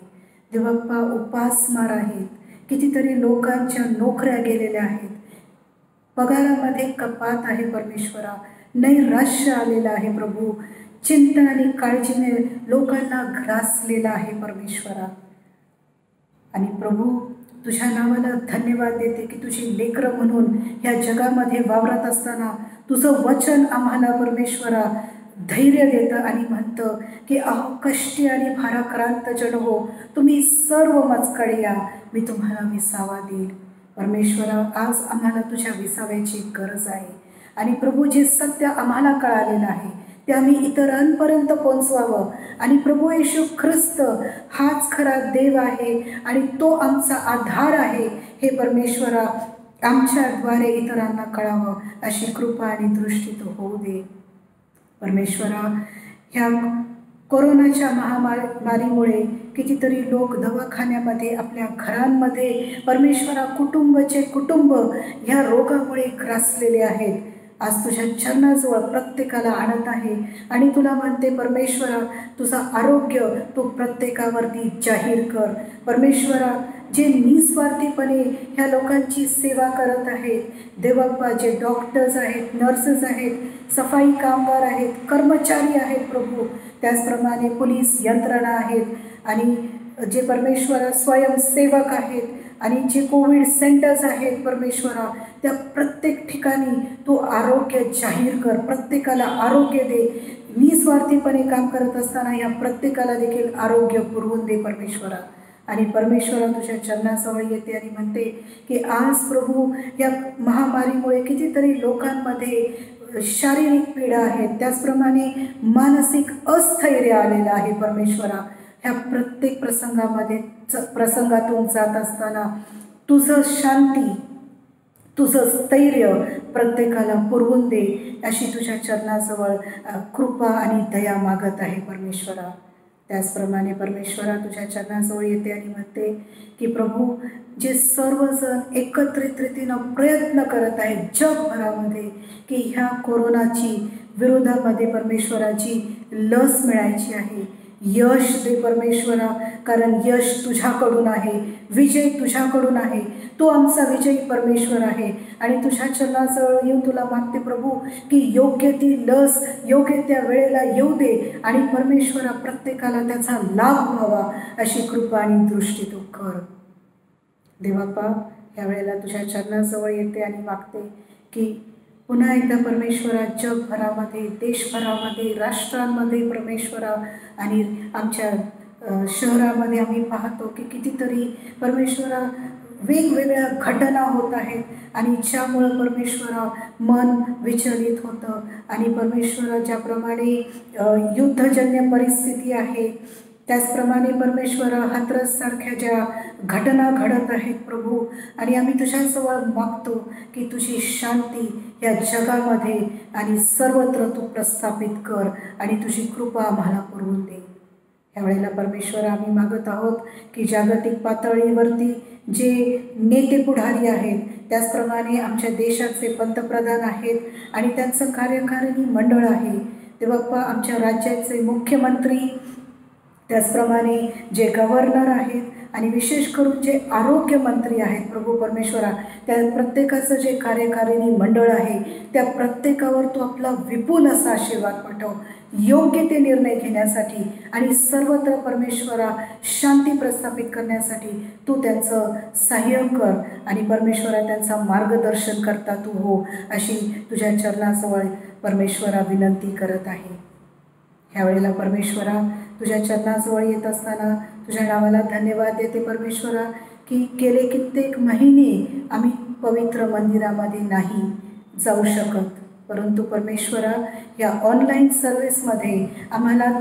Speaker 5: देवबाप्पा, उपासमार आहेत, कितीतरी लोकांच्या नोकऱ्या गेलेल्या आहेत, पगारामध्ये कपात आहे परमेश्वरा, नैराश्य आलेलं आहे प्रभू. चिंता आणि काळजीने लोकांना ग्रासलेला आहे परमेश्वरा. आणि प्रभू, तुझ्या नावाला धन्यवाद देते की तुझी लेकरं म्हणून ह्या जगामध्ये वावरत असताना तुझं वचन आम्हाला परमेश्वरा धैर्य देतं आणि म्हणतं की अहो कष्टी आणि भाराक्रांत जन हो, तुम्ही सर्व मजकडे या, मी तुम्हाला विसावा देईल. परमेश्वरा, आज आम्हाला तुझ्या विसाव्याची गरज आहे. आणि प्रभू, जे सत्य आम्हाला कळालेलं आहे ते आम्ही इतरांपर्यंत पोचवावं. आणि प्रभू येशू ख्रिस्त हाच खरा देव आहे आणि तो आमचा आधार आहे, हे परमेश्वरा आमच्याद्वारे इतरांना कळावं अशी कृपा आणि दृष्टी तो होऊ दे. परमेश्वरा, ह्या कोरोनाच्या महामारीमुळे कितीतरी लोक दवाखान्यामध्ये, आपल्या घरांमध्ये परमेश्वरा कुटुंबाचे कुटुंब ह्या रोगामुळे ग्रासलेले आहेत. आज तुझ्या चरणाजवळ प्रत्येकाला आणत आहे आणि तुला म्हणते परमेश्वरा, तुझं आरोग्य तू प्रत्येकावरती जाहीर कर. परमेश्वरा, जे निस्वार्थीपणे ह्या लोकांची सेवा करत आहेत देवबाप्पा, जे डॉक्टर्स आहेत, नर्सेस आहेत, सफाई कामगार आहेत, कर्मचारी आहेत प्रभू, त्याचप्रमाणे पोलीस यंत्रणा आहेत आणि जे परमेश्वरा स्वयंसेवक आहेत आणि जे कोविड सेंटर्स आहेत परमेश्वरा, त्या प्रत्येक ठिकाणी तू आरोग्य जाहीर कर, प्रत्येकाला आरोग्य दे. निस्वार्थीपणे काम करत असताना या प्रत्येकाला देखील आरोग्य पुरवून दे परमेश्वरा. आणि परमेश्वरा, तुझ्या चरणाजवळ येते आणि म्हणते की आज प्रभू, या महामारीमुळे कितीतरी लोकांमध्ये शारीरिक पीडा आहेत, त्याचप्रमाणे मानसिक अस्थैर्य आलेलं आहे परमेश्वरा. ह्या प्रत्येक प्रसंगातून जात असताना तुझं शांती, तुझं स्थैर्य प्रत्येकाला पुरवून दे अशी तुझ्या चरणाजवळ कृपा आणि दया मागत आहे परमेश्वरा. त्याचप्रमाणे परमेश्वरा, तुझ्या चरणाजवळ येते आणि म्हणते की प्रभू, जे सर्वजण एकत्रित रीतीनं प्रयत्न करत आहेत जगभरामध्ये की ह्या कोरोनाची विरोधामध्ये परमेश्वराची लस मिळायची आहे, यश दे परमेश्वरा, कारण यश तुझ्याकडून आहे, विजय तुझ्याकडून आहे, तो आमचा विजयी परमेश्वर आहे. आणि तुझ्या चरणाजवळ येऊन तुला मागते प्रभू की योग्य ती लस योग्य त्या वेळेला येऊ दे आणि परमेश्वरा प्रत्येकाला त्याचा लाभ व्हावा अशी कृपा आणि दृष्टी तू कर. देवाप्पा, यावेळेला तुझ्या चरणाजवळ येते आणि मागते की पुन्हा एकदा परमेश्वरा जगभरामध्ये, देशभरामध्ये, राष्ट्रांमध्ये परमेश्वरा आणि आमच्या शहरामध्ये आम्ही पाहतो की कितीतरी परमेश्वरा वेगवेगळ्या घटना होत आहेत आणि ज्यामुळं परमेश्वरा मन विचलित होतं. आणि परमेश्वरा, ज्याप्रमाणे युद्धजन्य परिस्थिती आहे, त्याचप्रमाणे परमेश्वरा हाथरससारख्या ज्या घटना घडत आहेत प्रभू, आणि आम्ही तुझ्याजवळ मागतो की तुझी शांती या जगामध्ये आणि सर्वत्र तू प्रस्थापित कर आणि तुझी कृपा आम्हाला पुरवून दे. यावेळेला परमेश्वरा, आम्ही मागत आहोत की जागतिक पातळीवरती जे नेते पुढारी आहेत, त्याचप्रमाणे आमच्या देशाचे पंतप्रधान आहेत आणि त्यांचं कार्यकारिणी मंडळ आहे, ते बाप्पा आमच्या राज्याचे मुख्यमंत्री, त्याचप्रमाणे जे गव्हर्नर आहेत आणि विशेष करून जे आरोग्यमंत्री आहेत प्रभू परमेश्वरा, त्या प्रत्येकाचं जे कार्यकारिणी मंडळ आहे त्या प्रत्येकावर तू आपला विपुल असा आशीर्वाद पाठव, योग्य ते निर्णय घेण्यासाठी आणि सर्वत्र परमेश्वरा शांती प्रस्थापित करण्यासाठी तू त्यांचं सहाय्य कर आणि परमेश्वरा त्यांचा मार्गदर्शन करता तू हो अशी तुझ्या चरणाजवळ परमेश्वरा विनंती करत आहे. ह्यावेळेला परमेश्वरा, तुझ्या चरणाजवळ येत असताना तुझ्या नावाला धन्यवाद देते परमेश्वरा की गेले कित्येक महिने आम्ही पवित्र मंदिरामध्ये नाही जाऊ शकत, परंतु परमेश्वरा या ऑनलाईन सर्व्हिसमध्ये आम्हाला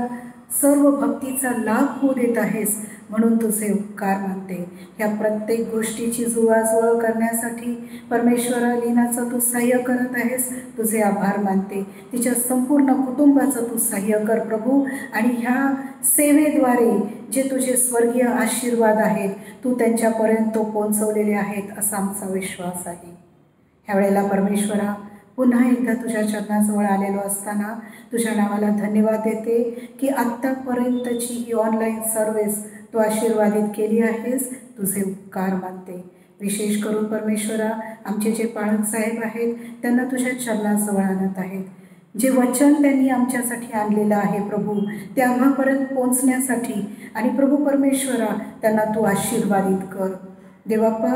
Speaker 5: सर्व भक्तीचा लाभ होऊ देत आहेस म्हणून तुझे उपकार मानते. या प्रत्येक गोष्टीची जुळवाजुळव करण्यासाठी परमेश्वरा लीनाचं तू सहाय्य करत आहेस, तुझे आभार मानते. तिच्या संपूर्ण कुटुंबाचं तू सहाय्य कर प्रभू आणि ह्या सेवेद्वारे जे तुझे स्वर्गीय आशीर्वाद आहेत तू त्यांच्यापर्यंत पोहोचवलेले आहेत असा आमचा विश्वास आहे. ह्यावेळेला परमेश्वरा, पुन्हा एकदा तुझ्या चरणाजवळ आलेलो असताना तुझ्या नावाला धन्यवाद देते की आत्तापर्यंतची ही ऑनलाईन सर्व्हिस तू आशीर्वादित केली आहेस, तुझे उपकार मानते. विशेष करून परमेश्वरा, आमचे जे पालक साहेब आहेत त्यांना तुझ्या चरणाजवळ आणत आहेत. जे वचन त्यांनी आमच्यासाठी आणलेलं आहे प्रभू, ते आम्हापर्यंत पोचण्यासाठी आणि प्रभू परमेश्वरा त्यांना तू आशीर्वादित कर. देवाप्पा,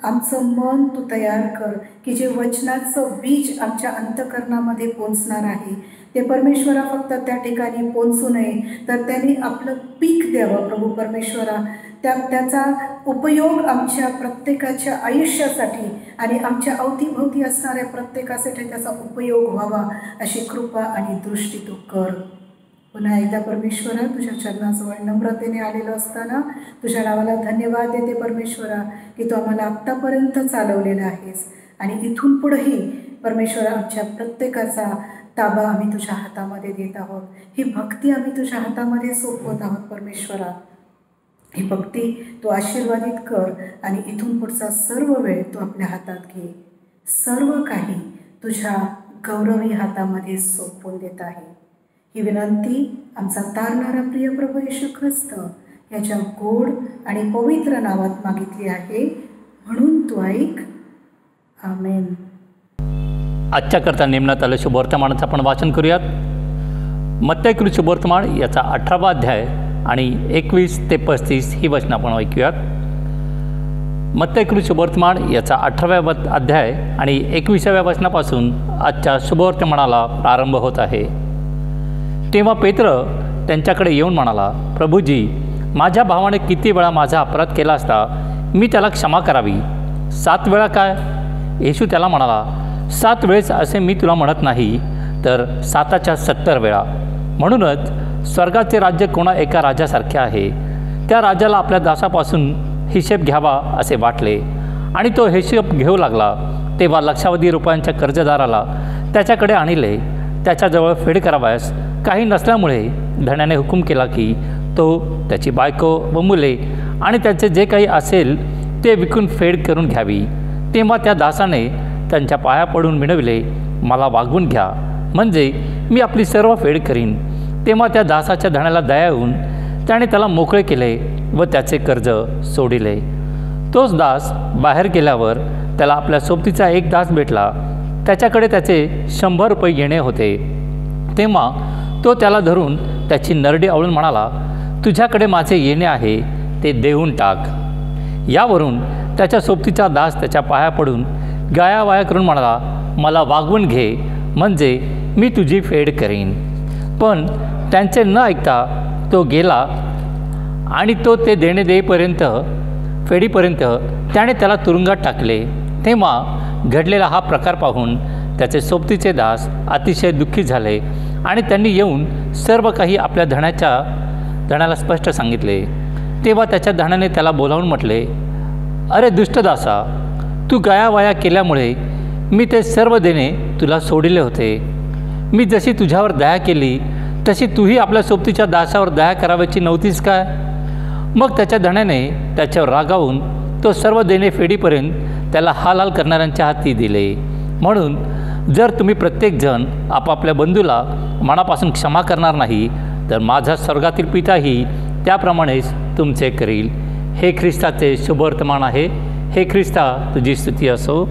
Speaker 5: आमचं मन तू तयार कर की जे वचनाचं बीज आमच्या अंतःकरणामध्ये पोचणार आहे ते परमेश्वरा फक्त त्या ठिकाणी पोचू नये, तर त्यांनी आपलं पीक द्यावं प्रभू परमेश्वरा. त्याचा उपयोग आमच्या प्रत्येकाच्या आयुष्यासाठी आणि आमच्या अवतीभोवती असणाऱ्या प्रत्येकासाठी त्याचा उपयोग व्हावा अशी कृपा आणि दृष्टी तू कर. पुन्हा एकदा परमेश्वरा, तुझ्या चरणाजवळ नम्रतेने आलेलो असताना तुझ्या नावाला धन्यवाद देते परमेश्वरा की तू आम्हाला आत्तापर्यंत चालवलेलं आहेस आणि इथून पुढेही परमेश्वरा आमच्या प्रत्येकाचा ताबा आम्ही तुझ्या हातामध्ये देत आहोत. ही भक्ती आम्ही तुझ्या हातामध्ये सोपवत आहोत परमेश्वरा. ही भक्ती तू आशीर्वादित कर आणि इथून पुढचा सर्व वेळ तू आपल्या हातात घे. सर्व काही तुझ्या गौरवी हातामध्ये सोपवून देत आहे. ही विनंती आमचा तारणारा प्रिय प्रभू येशू ख्रिस्त याच्या गोड आणि पवित्र नावात मागितली आहे, म्हणून तू ऐक. आमेन.
Speaker 1: आजच्याकरता नेमण्यात आलं शुभवर्तमानाचं आपण वाचन करूयात. मत्तई शुभवर्तमान याचा 18वा अध्याय आणि 21 ते 35 ही वचनं आपण ऐकूयात. मत्तई शुभवर्तमान याचा 18व्या अध्याय आणि 21व्या वचनापासून आजच्या शुभवर्तमानाला प्रारंभ होत आहे. तेव्हा पेत्र त्यांच्याकडे येऊन म्हणाला, प्रभूजी, माझ्या भावाने किती वेळा माझा अपराध केला असता मी त्याला क्षमा करावी? 7 वेळा काय? येशू त्याला म्हणाला, 7 वेळेस असे मी तुला म्हणत नाही, तर 7च्या 70 वेळा. म्हणूनच स्वर्गाचे राज्य कोणा एका राजासारखे आहे. त्या राजाला आपल्या दासापासून हिशेब घ्यावा असे वाटले आणि तो हिशेब घेऊ लागला. तेव्हा लक्षावधी रुपयांच्या कर्जदाराला त्याच्याकडे आणले. त्याच्याजवळ फेड करावयास काही नसल्यामुळे धण्याने हुकूम केला की तो त्याची बायको व मुले आणि त्याचे जे काही असेल ते विकून फेड करून घ्यावी. तेव्हा त्या दासाने त्यांच्या पाया पडून विनविले, मला वागवून घ्या, म्हणजे मी आपली सर्व फेड करीन. तेव्हा त्या दासाच्या धण्याला दया येऊन त्याने त्याला मोकळे केले व त्याचे कर्ज सोडिले. तोच दास बाहेर गेल्यावर त्याला आपल्या सोबतीचा एक दास भेटला. त्याच्याकडे त्याचे 100 रुपये येणे होते. तेव्हा तो त्याला धरून त्याची नरडी आवळून म्हणाला, तुझ्याकडे माझे येणे आहे ते देऊन टाक. यावरून त्याच्या सोबतीचा दास त्याच्या पाया पडून गायावाया करून म्हणाला, मला वागवून घे, म्हणजे मी तुझी फेड करीन. पण त्यांचे न ऐकता तो गेला आणि तो ते देणे देईपर्यंत फेडीपर्यंत त्याने त्याला तुरुंगात टाकले. तेव्हा घडलेला हा प्रकार पाहून त्याचे सोबतीचे दास अतिशय दुःखी झाले आणि त्यांनी येऊन सर्व काही आपल्या धण्याला स्पष्ट सांगितले. तेव्हा त्याच्या धण्याने त्याला बोलावून म्हटले, अरे दुष्टदासा, तू गायावाया केल्यामुळे मी ते सर्व देणे तुला सोडिले होते. मी जशी तुझ्यावर दया केली तशी तूही आपल्या सोबतीच्या दासावर दया करावयाची नव्हतीस काय? मग त्याच्या धण्याने त्याच्यावर रागावून तो सर्व देणे फेडीपर्यंत त्याला हाल करणाऱ्यांच्या हाती दिले. म्हणून जर तुम्ही प्रत्येकजण आपापल्या बंधूला मनापासून क्षमा करणार नाही, तर माझा स्वर्गातील पिताही त्याप्रमाणेच तुमचे करील. हे ख्रिस्ताचे शुभवर्तमान आहे. हे ख्रिस्ता, तुझी स्तुती असो.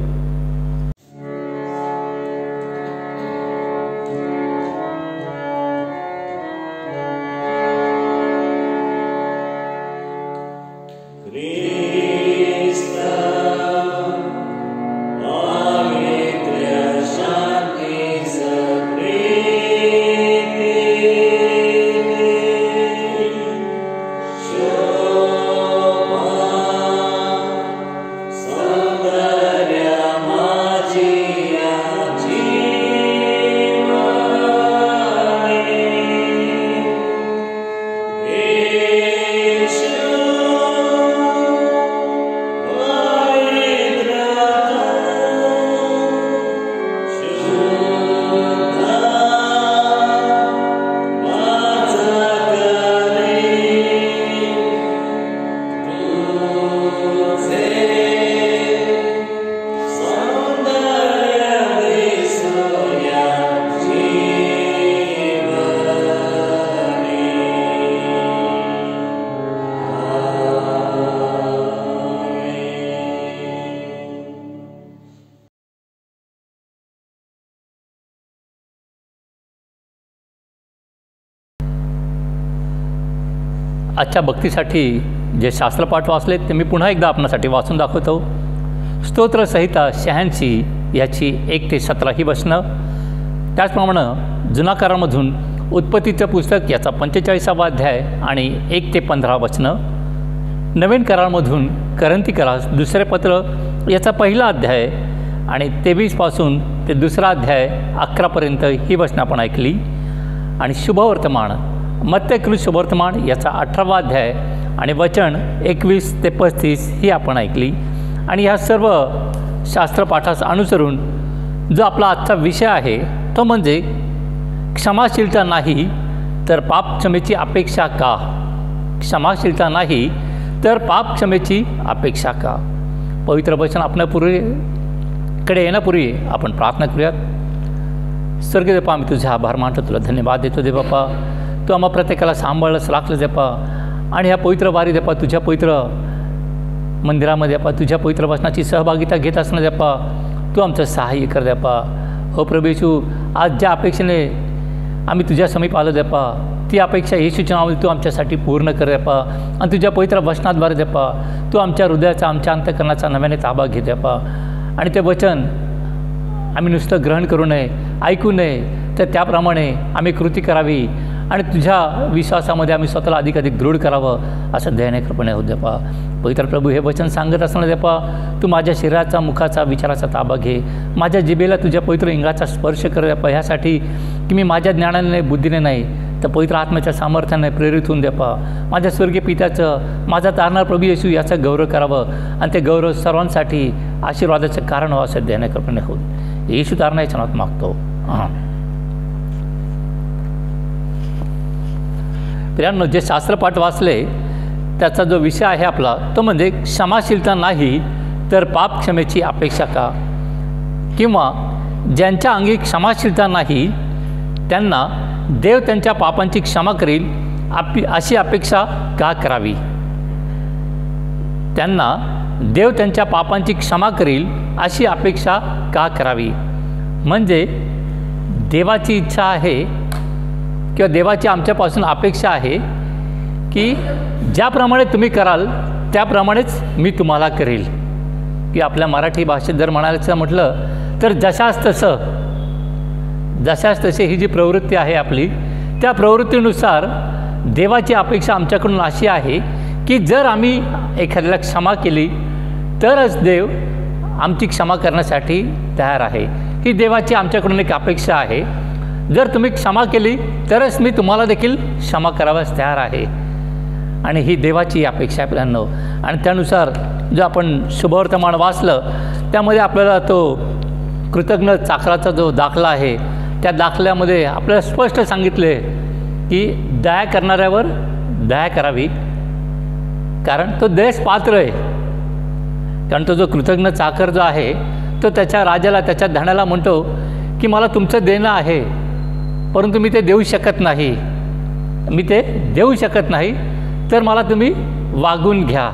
Speaker 6: Sandra
Speaker 1: आजच्या भक्तीसाठी जे शास्त्रपाठ वाचले ते मी पुन्हा एकदा आपणासाठी वाचून दाखवतो. स्तोत्रसंहिता 86 याची 1 ते 17 ही वचनं. त्याचप्रमाणे जुना करारामधून उत्पत्तीचं पुस्तक याचा 45वा अध्याय आणि 1 ते 15 वचनं. नवीन करारामधून करंथी करार दुसरे पत्र याचा पहिला अध्याय आणि 23 पासून ते दुसरा अध्याय 11पर्यंत ही वचनं आपण ऐकली. आणि शुभवर्तमान मत्तेकृत शुभवर्तमान याचा 18वा अध्याय आणि वचन 21 ते 35 ही आपण ऐकली. आणि ह्या सर्व शास्त्रपाठास अनुसरून जो आपला आजचा विषय आहे तो म्हणजे क्षमाशीलता नाही तर पाप क्षमेची अपेक्षा का. क्षमाशीलता नाही तर पाप क्षमेची अपेक्षा का. पवित्र वचन आपल्याकडे येण्यापूर्वी आपण प्रार्थना करूयात. स्वर्गीय देवा, आम्ही तुझे आभार मानतो, तुला धन्यवाद देतो दे बापा. तू आम्हा प्रत्येकाला सांभाळलंस, राखलं देपा. आणि ह्या पवित्र वारी देपा तुझ्या पवित्र मंदिरामध्ये देपा तुझ्या पवित्र वचनाची सहभागिता घेत असणं देपा तू आमचं सहाय्य कर देपा. हो प्रभू येशू, आज ज्या अपेक्षेने आम्ही तुझ्या समीप आलो देपा ती अपेक्षा येशूच्या नावाने तू आमच्यासाठी पूर्ण कर देपा. आणि तुझ्या पवित्र वचनाद्वारे देपा तू आमच्या हृदयाचा आमच्या अंतःकरणाचा नव्याने ताबा घे देपा. आणि ते वचन आम्ही नुसतं ग्रहण करू नये, ऐकू नये, तर त्याप्रमाणे आम्ही कृती करावी आणि तुझ्या विश्वासामध्ये आम्ही स्वतःला अधिकाधिक दृढ करावं असं ध्याने कृपणे होत देपा. पवित्र प्रभू, हे वचन सांगत असताना देपा तू माझ्या शरीराचा, मुखाचा, विचाराचा ताबा घे. माझ्या जिभेला तुझ्या पवित्र इंगाचा स्पर्श कर देपा, ह्यासाठी की मी माझ्या ज्ञानाने नाही, बुद्धीने नाही, तर पवित्र आत्म्याच्या सामर्थ्याने प्रेरित होऊन देपा माझ्या स्वर्गीय पित्याचं, माझा तारणार प्रभू येशू याचा गौरव करावं आणि ते गौरव सर्वांसाठी आशीर्वादाचं कारण व्हावं असं ध्याने कृपणे होत येशू तारणाच्या नावात मागतो. प्रियांनो, जे शास्त्रपाठ वाचले त्याचा जो विषय आहे आपला तो म्हणजे क्षमाशीलता नाही तर पाप क्षमेची अपेक्षा का. किंवा ज्यांच्या अंगी क्षमाशीलता नाही त्यांना देव त्यांच्या पापांची क्षमा करील अशी अपेक्षा का करावी. त्यांना देव त्यांच्या पापांची क्षमा करील अशी अपेक्षा का करावी. म्हणजे देवाची इच्छा आहे किंवा देवाची आमच्यापासून अपेक्षा आहे की ज्याप्रमाणे तुम्ही कराल त्याप्रमाणेच मी तुम्हाला करेल. की आपल्या मराठी भाषेत जर म्हणायचं म्हटलं तर जशास तसे ही जी प्रवृत्ती आहे आपली, त्या प्रवृत्तीनुसार देवाची अपेक्षा आमच्याकडून अशी आहे की जर आम्ही एखाद्याला क्षमा केली तरच देव आमची क्षमा करण्यासाठी तयार आहे. ही देवाची आमच्याकडून एक अपेक्षा आहे. जर तुम्ही क्षमा केली तरच मी तुम्हाला देखील क्षमा कराव्यास तयार आहे. आणि ही देवाची अपेक्षा आहे आपल्याला. आणि त्यानुसार जो आपण शुभवर्तमान वाचलं त्यामध्ये आपल्याला तो कृतज्ञ चाकराचा जो दाखला आहे त्या दाखल्यामध्ये आपल्याला स्पष्ट सांगितले की दया करणाऱ्यावर दया करावी, कारण तो देश पात्र आहे. कारण तो जो कृतज्ञ चाकर जो आहे तो त्याच्या राजाला, त्याच्या धण्याला म्हणतो की मला तुमचं देणं आहे परंतु मी ते देऊ शकत नाही, तर मला तुम्ही वागून घ्या.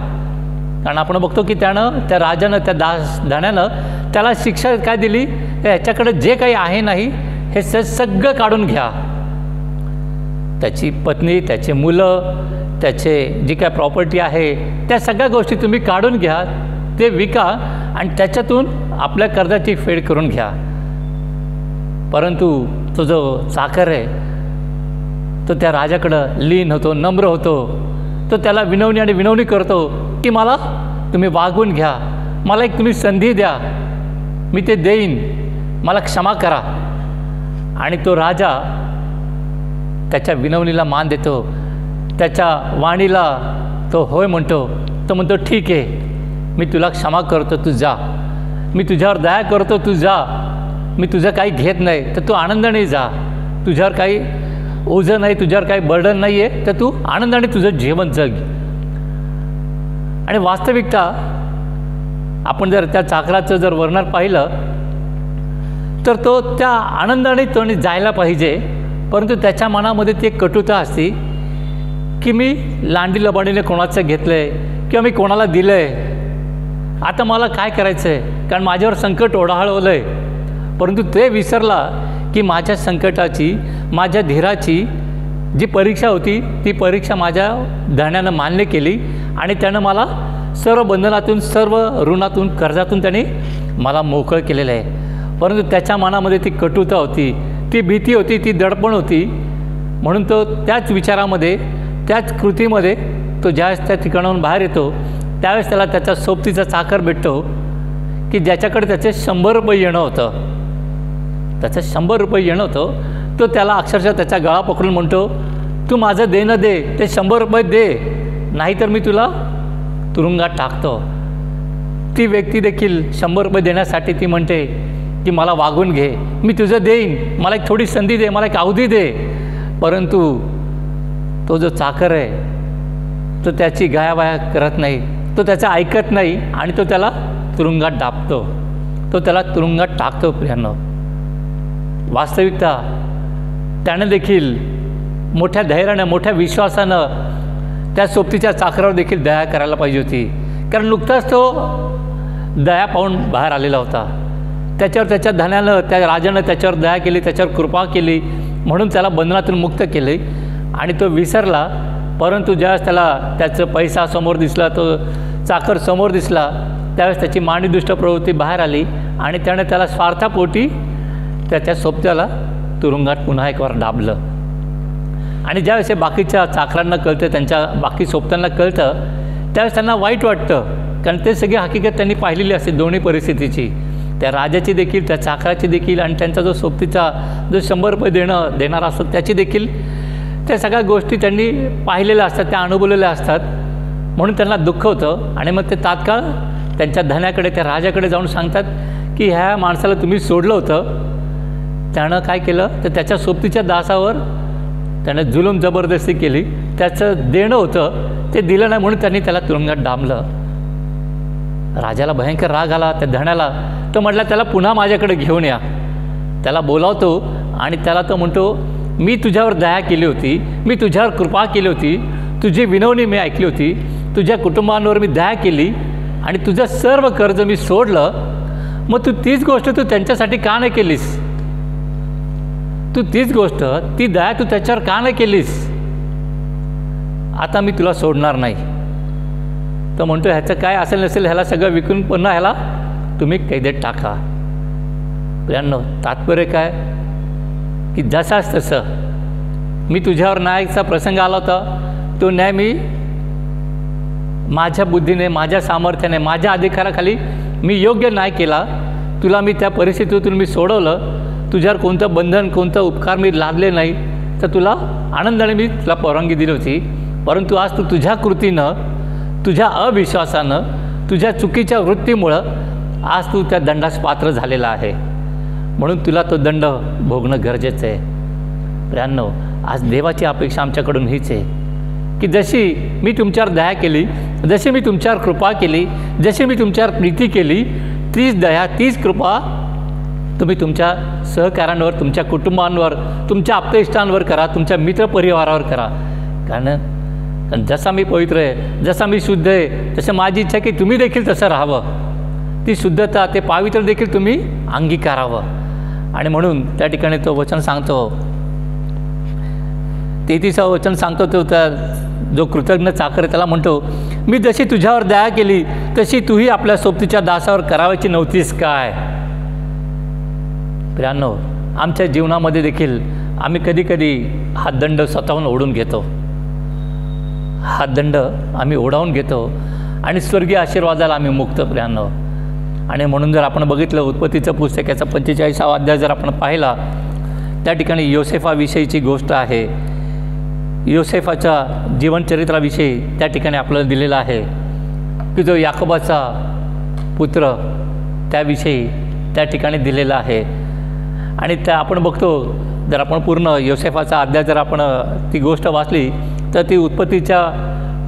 Speaker 1: कारण आपण बघतो की त्यानं, त्या राजानं, त्या धण्यानं त्याला शिक्षा काय दिली, ह्याच्याकडे जे काही आहे नाही हे सगळं काढून घ्या. त्याची पत्नी, त्याचे मुलं, त्याचे जी काय प्रॉपर्टी आहे त्या सगळ्या गोष्टी तुम्ही काढून घ्या, ते विका आणि त्याच्यातून आपल्या कर्जाची फेड करून घ्या. परंतु तो जो चाकर आहे तो त्या राजाकडं लीन होतो, नम्र होतो. तो त्याला विनवणी करतो की मला तुम्ही वागून घ्या, मला एक तुम्ही संधी द्या, मी ते देईन, मला क्षमा करा. आणि तो राजा त्याच्या विनवणीला मान देतो, त्याच्या वाणीला तो होय म्हणतो. तो म्हणतो ठीक आहे, मी तुला क्षमा करतो, तू जा, मी तुझ्यावर दया करतो, तू जा, मी तुझं काही घेत नाही तर तू आनंदाने जा, तुझ्यावर काही ओझं नाही, तुझ्यावर काही बर्डन नाही आहे, तर तू आनंदाने तुझं जीवन जग. आणि वास्तविकता आपण जर त्या चाकराचं जर वर्णन पाहिलं तर तो त्या आनंदाने तो जायला पाहिजे, परंतु त्याच्या मनामध्ये ती एक कटुता असते की मी लांडी लबाडीने कोणाचं घेतलं आहे किंवा मी कोणाला दिलं आहे, आता मला काय करायचं आहे, कारण माझ्यावर संकट ओढाळवलं आहे. परंतु ते विसरला की माझ्या संकटाची, माझ्या धीराची जी परीक्षा होती ती परीक्षा माझ्या धण्यानं मान्य केली आणि त्यानं मला सर्व बंधनातून, सर्व ऋणातून, कर्जातून त्याने मला मोकळं केलेलं आहे. परंतु त्याच्या मनामध्ये ती कटुता होती, ती भीती होती, ती दडपण होती. म्हणून तो त्याच विचारामध्ये, त्याच कृतीमध्ये तो ज्यावेळेस त्या ठिकाणाहून बाहेर येतो त्यावेळेस त्याला त्याचा सोबतीचा चाकर भेटतो की ज्याच्याकडे त्याचे 100 रुपये येणं होतं. त्याचं 100 रुपये येणं होतं. तो त्याला अक्षरशः त्याचा गळा पकडून म्हणतो, तू माझं देणं दे, ते 100 रुपये दे, नाहीतर मी तुला तुरुंगात टाकतो. ती व्यक्ती देखील 100 रुपये देण्यासाठी ती म्हणते की मला वागून घे, मी तुझं देईन, मला एक थोडी संधी दे, मला एक अवधी दे. परंतु तो जो चाकर आहे तो त्याची गायाबाया करत नाही, तो त्याचं ऐकत नाही आणि तो त्याला तुरुंगात डाबतो, तो त्याला तुरुंगात टाकतो. प्रियांनो, वास्तविकता त्यानं देखील मोठ्या धैर्यानं, मोठ्या विश्वासानं त्या सोबतीच्या चाकरावर देखील दया करायला पाहिजे होती. कारण नुकताच तो दया पाहून बाहेर आलेला होता. त्याच्यावर त्याच्या धन्यानं, त्या राजानं त्याच्यावर दया केली, त्याच्यावर कृपा केली, म्हणून त्याला बंधनातून मुक्त केले आणि तो विसरला. परंतु ज्यावेळेस त्याला त्याचं पैसा समोर दिसला, तो चाकर समोर दिसला, त्यावेळेस त्याची मानवीदुष्ट प्रवृत्ती बाहेर आली आणि त्याने त्याला स्वार्थापोटी त्याच्या सोबत्याला तुरुंगात पुन्हा एक वार डाबलं. आणि ज्यावेळेस हे बाकीच्या चाकरांना कळतं, त्यांच्या बाकी सोबत्यांना कळतं, त्यावेळेस त्यांना वाईट वाटतं. कारण ते सगळी हकीकत त्यांनी पाहिलेली असते दोन्ही परिस्थितीची, त्या राजाची देखील, त्या चाकराची देखील आणि त्यांचा जो सोबतीचा जो 100 रुपये देणारा असतो त्याची देखील. त्या सगळ्या गोष्टी त्यांनी पाहिलेल्या असतात, त्या अनुभवलेल्या असतात. म्हणून त्यांना दुःख होतं आणि मग ते तात्काळ त्यांच्या धन्याकडे, त्या राजाकडे जाऊन सांगतात की ह्या माणसाला तुम्ही सोडलं होतं, त्यानं काय केलं तर त्याच्या सोबतीच्या दासावर त्यानं जुलूम जबरदस्ती केली, त्याचं देणं होतं ते दिलं नाही म्हणून त्यांनी त्याला तुरुंगात डांबलं. राजाला भयंकर राग आला त्या धण्याला. तो म्हटला त्याला पुन्हा माझ्याकडे घेऊन या. त्याला बोलावतो आणि त्याला तो म्हणतो, मी तुझ्यावर दया केली होती, मी तुझ्यावर कृपा केली होती, तुझी विनवणी मी ऐकली होती, तुझ्या कुटुंबांवर मी दया केली आणि तुझं सर्व कर्ज मी सोडलं. मग तू तीच गोष्ट तू त्यांच्यासाठी का नाही केलीस? तू तीच गोष्ट, ती दया तू त्याच्यावर का नाही केलीस? आता मी तुला सोडणार नाही. तर म्हणतो ह्याचं काय असेल नसेल ह्याला सगळं विकून पुन्हा ह्याला तुम्ही कैदेत टाका. प्रियांनो, तात्पर्य काय की जसाच तसं मी तुझ्यावर न्यायाचा प्रसंग आला होता, तो न्याय मी माझ्या बुद्धीने, माझ्या सामर्थ्याने, माझ्या अधिकाराखाली मी योग्य न्याय केला. तुला मी त्या परिस्थितीतून मी सोडवलं, तुझ्यावर कोणतं बंधन, कोणतं उपकार मी लादले नाही, तर तुला आनंदाने मी तुला परवानगी दिली होती. परंतु आज तू तुझ्या कृतीनं, तुझ्या अविश्वासानं, तुझ्या चुकीच्या वृत्तीमुळं आज तू त्या दंडास पात्र झालेला आहे. म्हणून तुला तो दंड भोगणं गरजेचं आहे. प्रियांनो, आज देवाची अपेक्षा आमच्याकडून हीच आहे की जशी मी तुमच्यावर दया केली, जशी मी तुमच्यावर कृपा केली, जशी मी तुमच्यावर प्रीती केली, तीच दया, तीच कृपा तुम्ही तुमच्या सहकाऱ्यांवर, तुमच्या कुटुंबांवर, तुमच्या आप्तेष्टांवर करा, तुमच्या मित्रपरिवारावर करा. कारण जसा मी पवित्र आहे, जसा मी शुद्ध आहे, तसं माझी इच्छा की तुम्ही देखील तसं राहावं. ती शुद्धता, ते पावित्र्य देखील तुम्ही अंगीकारावं. आणि म्हणून त्या ठिकाणी तो वचन सांगतो, 33वा वचन सांगतो, तो त्या जो कृतज्ञ चाकर आहे त्याला म्हणतो, मी जशी तुझ्यावर दया केली तशी तूही आपल्या सोबतीच्या दासावर करावायची नव्हतीस काय? प्रियांनो, आमच्या जीवनामध्ये देखील आम्ही कधीकधी हा दंड स्वतःहून ओढून घेतो, हा दंड आम्ही ओढावून घेतो आणि स्वर्गीय आशीर्वादाला आम्ही मुक्त. प्रियांनो, आणि म्हणून जर आपण बघितलं उत्पत्तीचं पुस्तकाचा 45वा अध्याय जर आपण पाहिला, त्या ठिकाणी योसेफाविषयीची गोष्ट आहे. योसेफाच्या जीवनचरित्राविषयी त्या ठिकाणी आपल्याला दिलेलं आहे की जो याकोबाचा पुत्र, त्याविषयी त्या ठिकाणी दिलेला आहे. आणि त्या आपण बघतो, जर आपण पूर्ण योसेफाचा अध्याय जर आपण ती गोष्ट वाचली तर ती उत्पत्तीच्या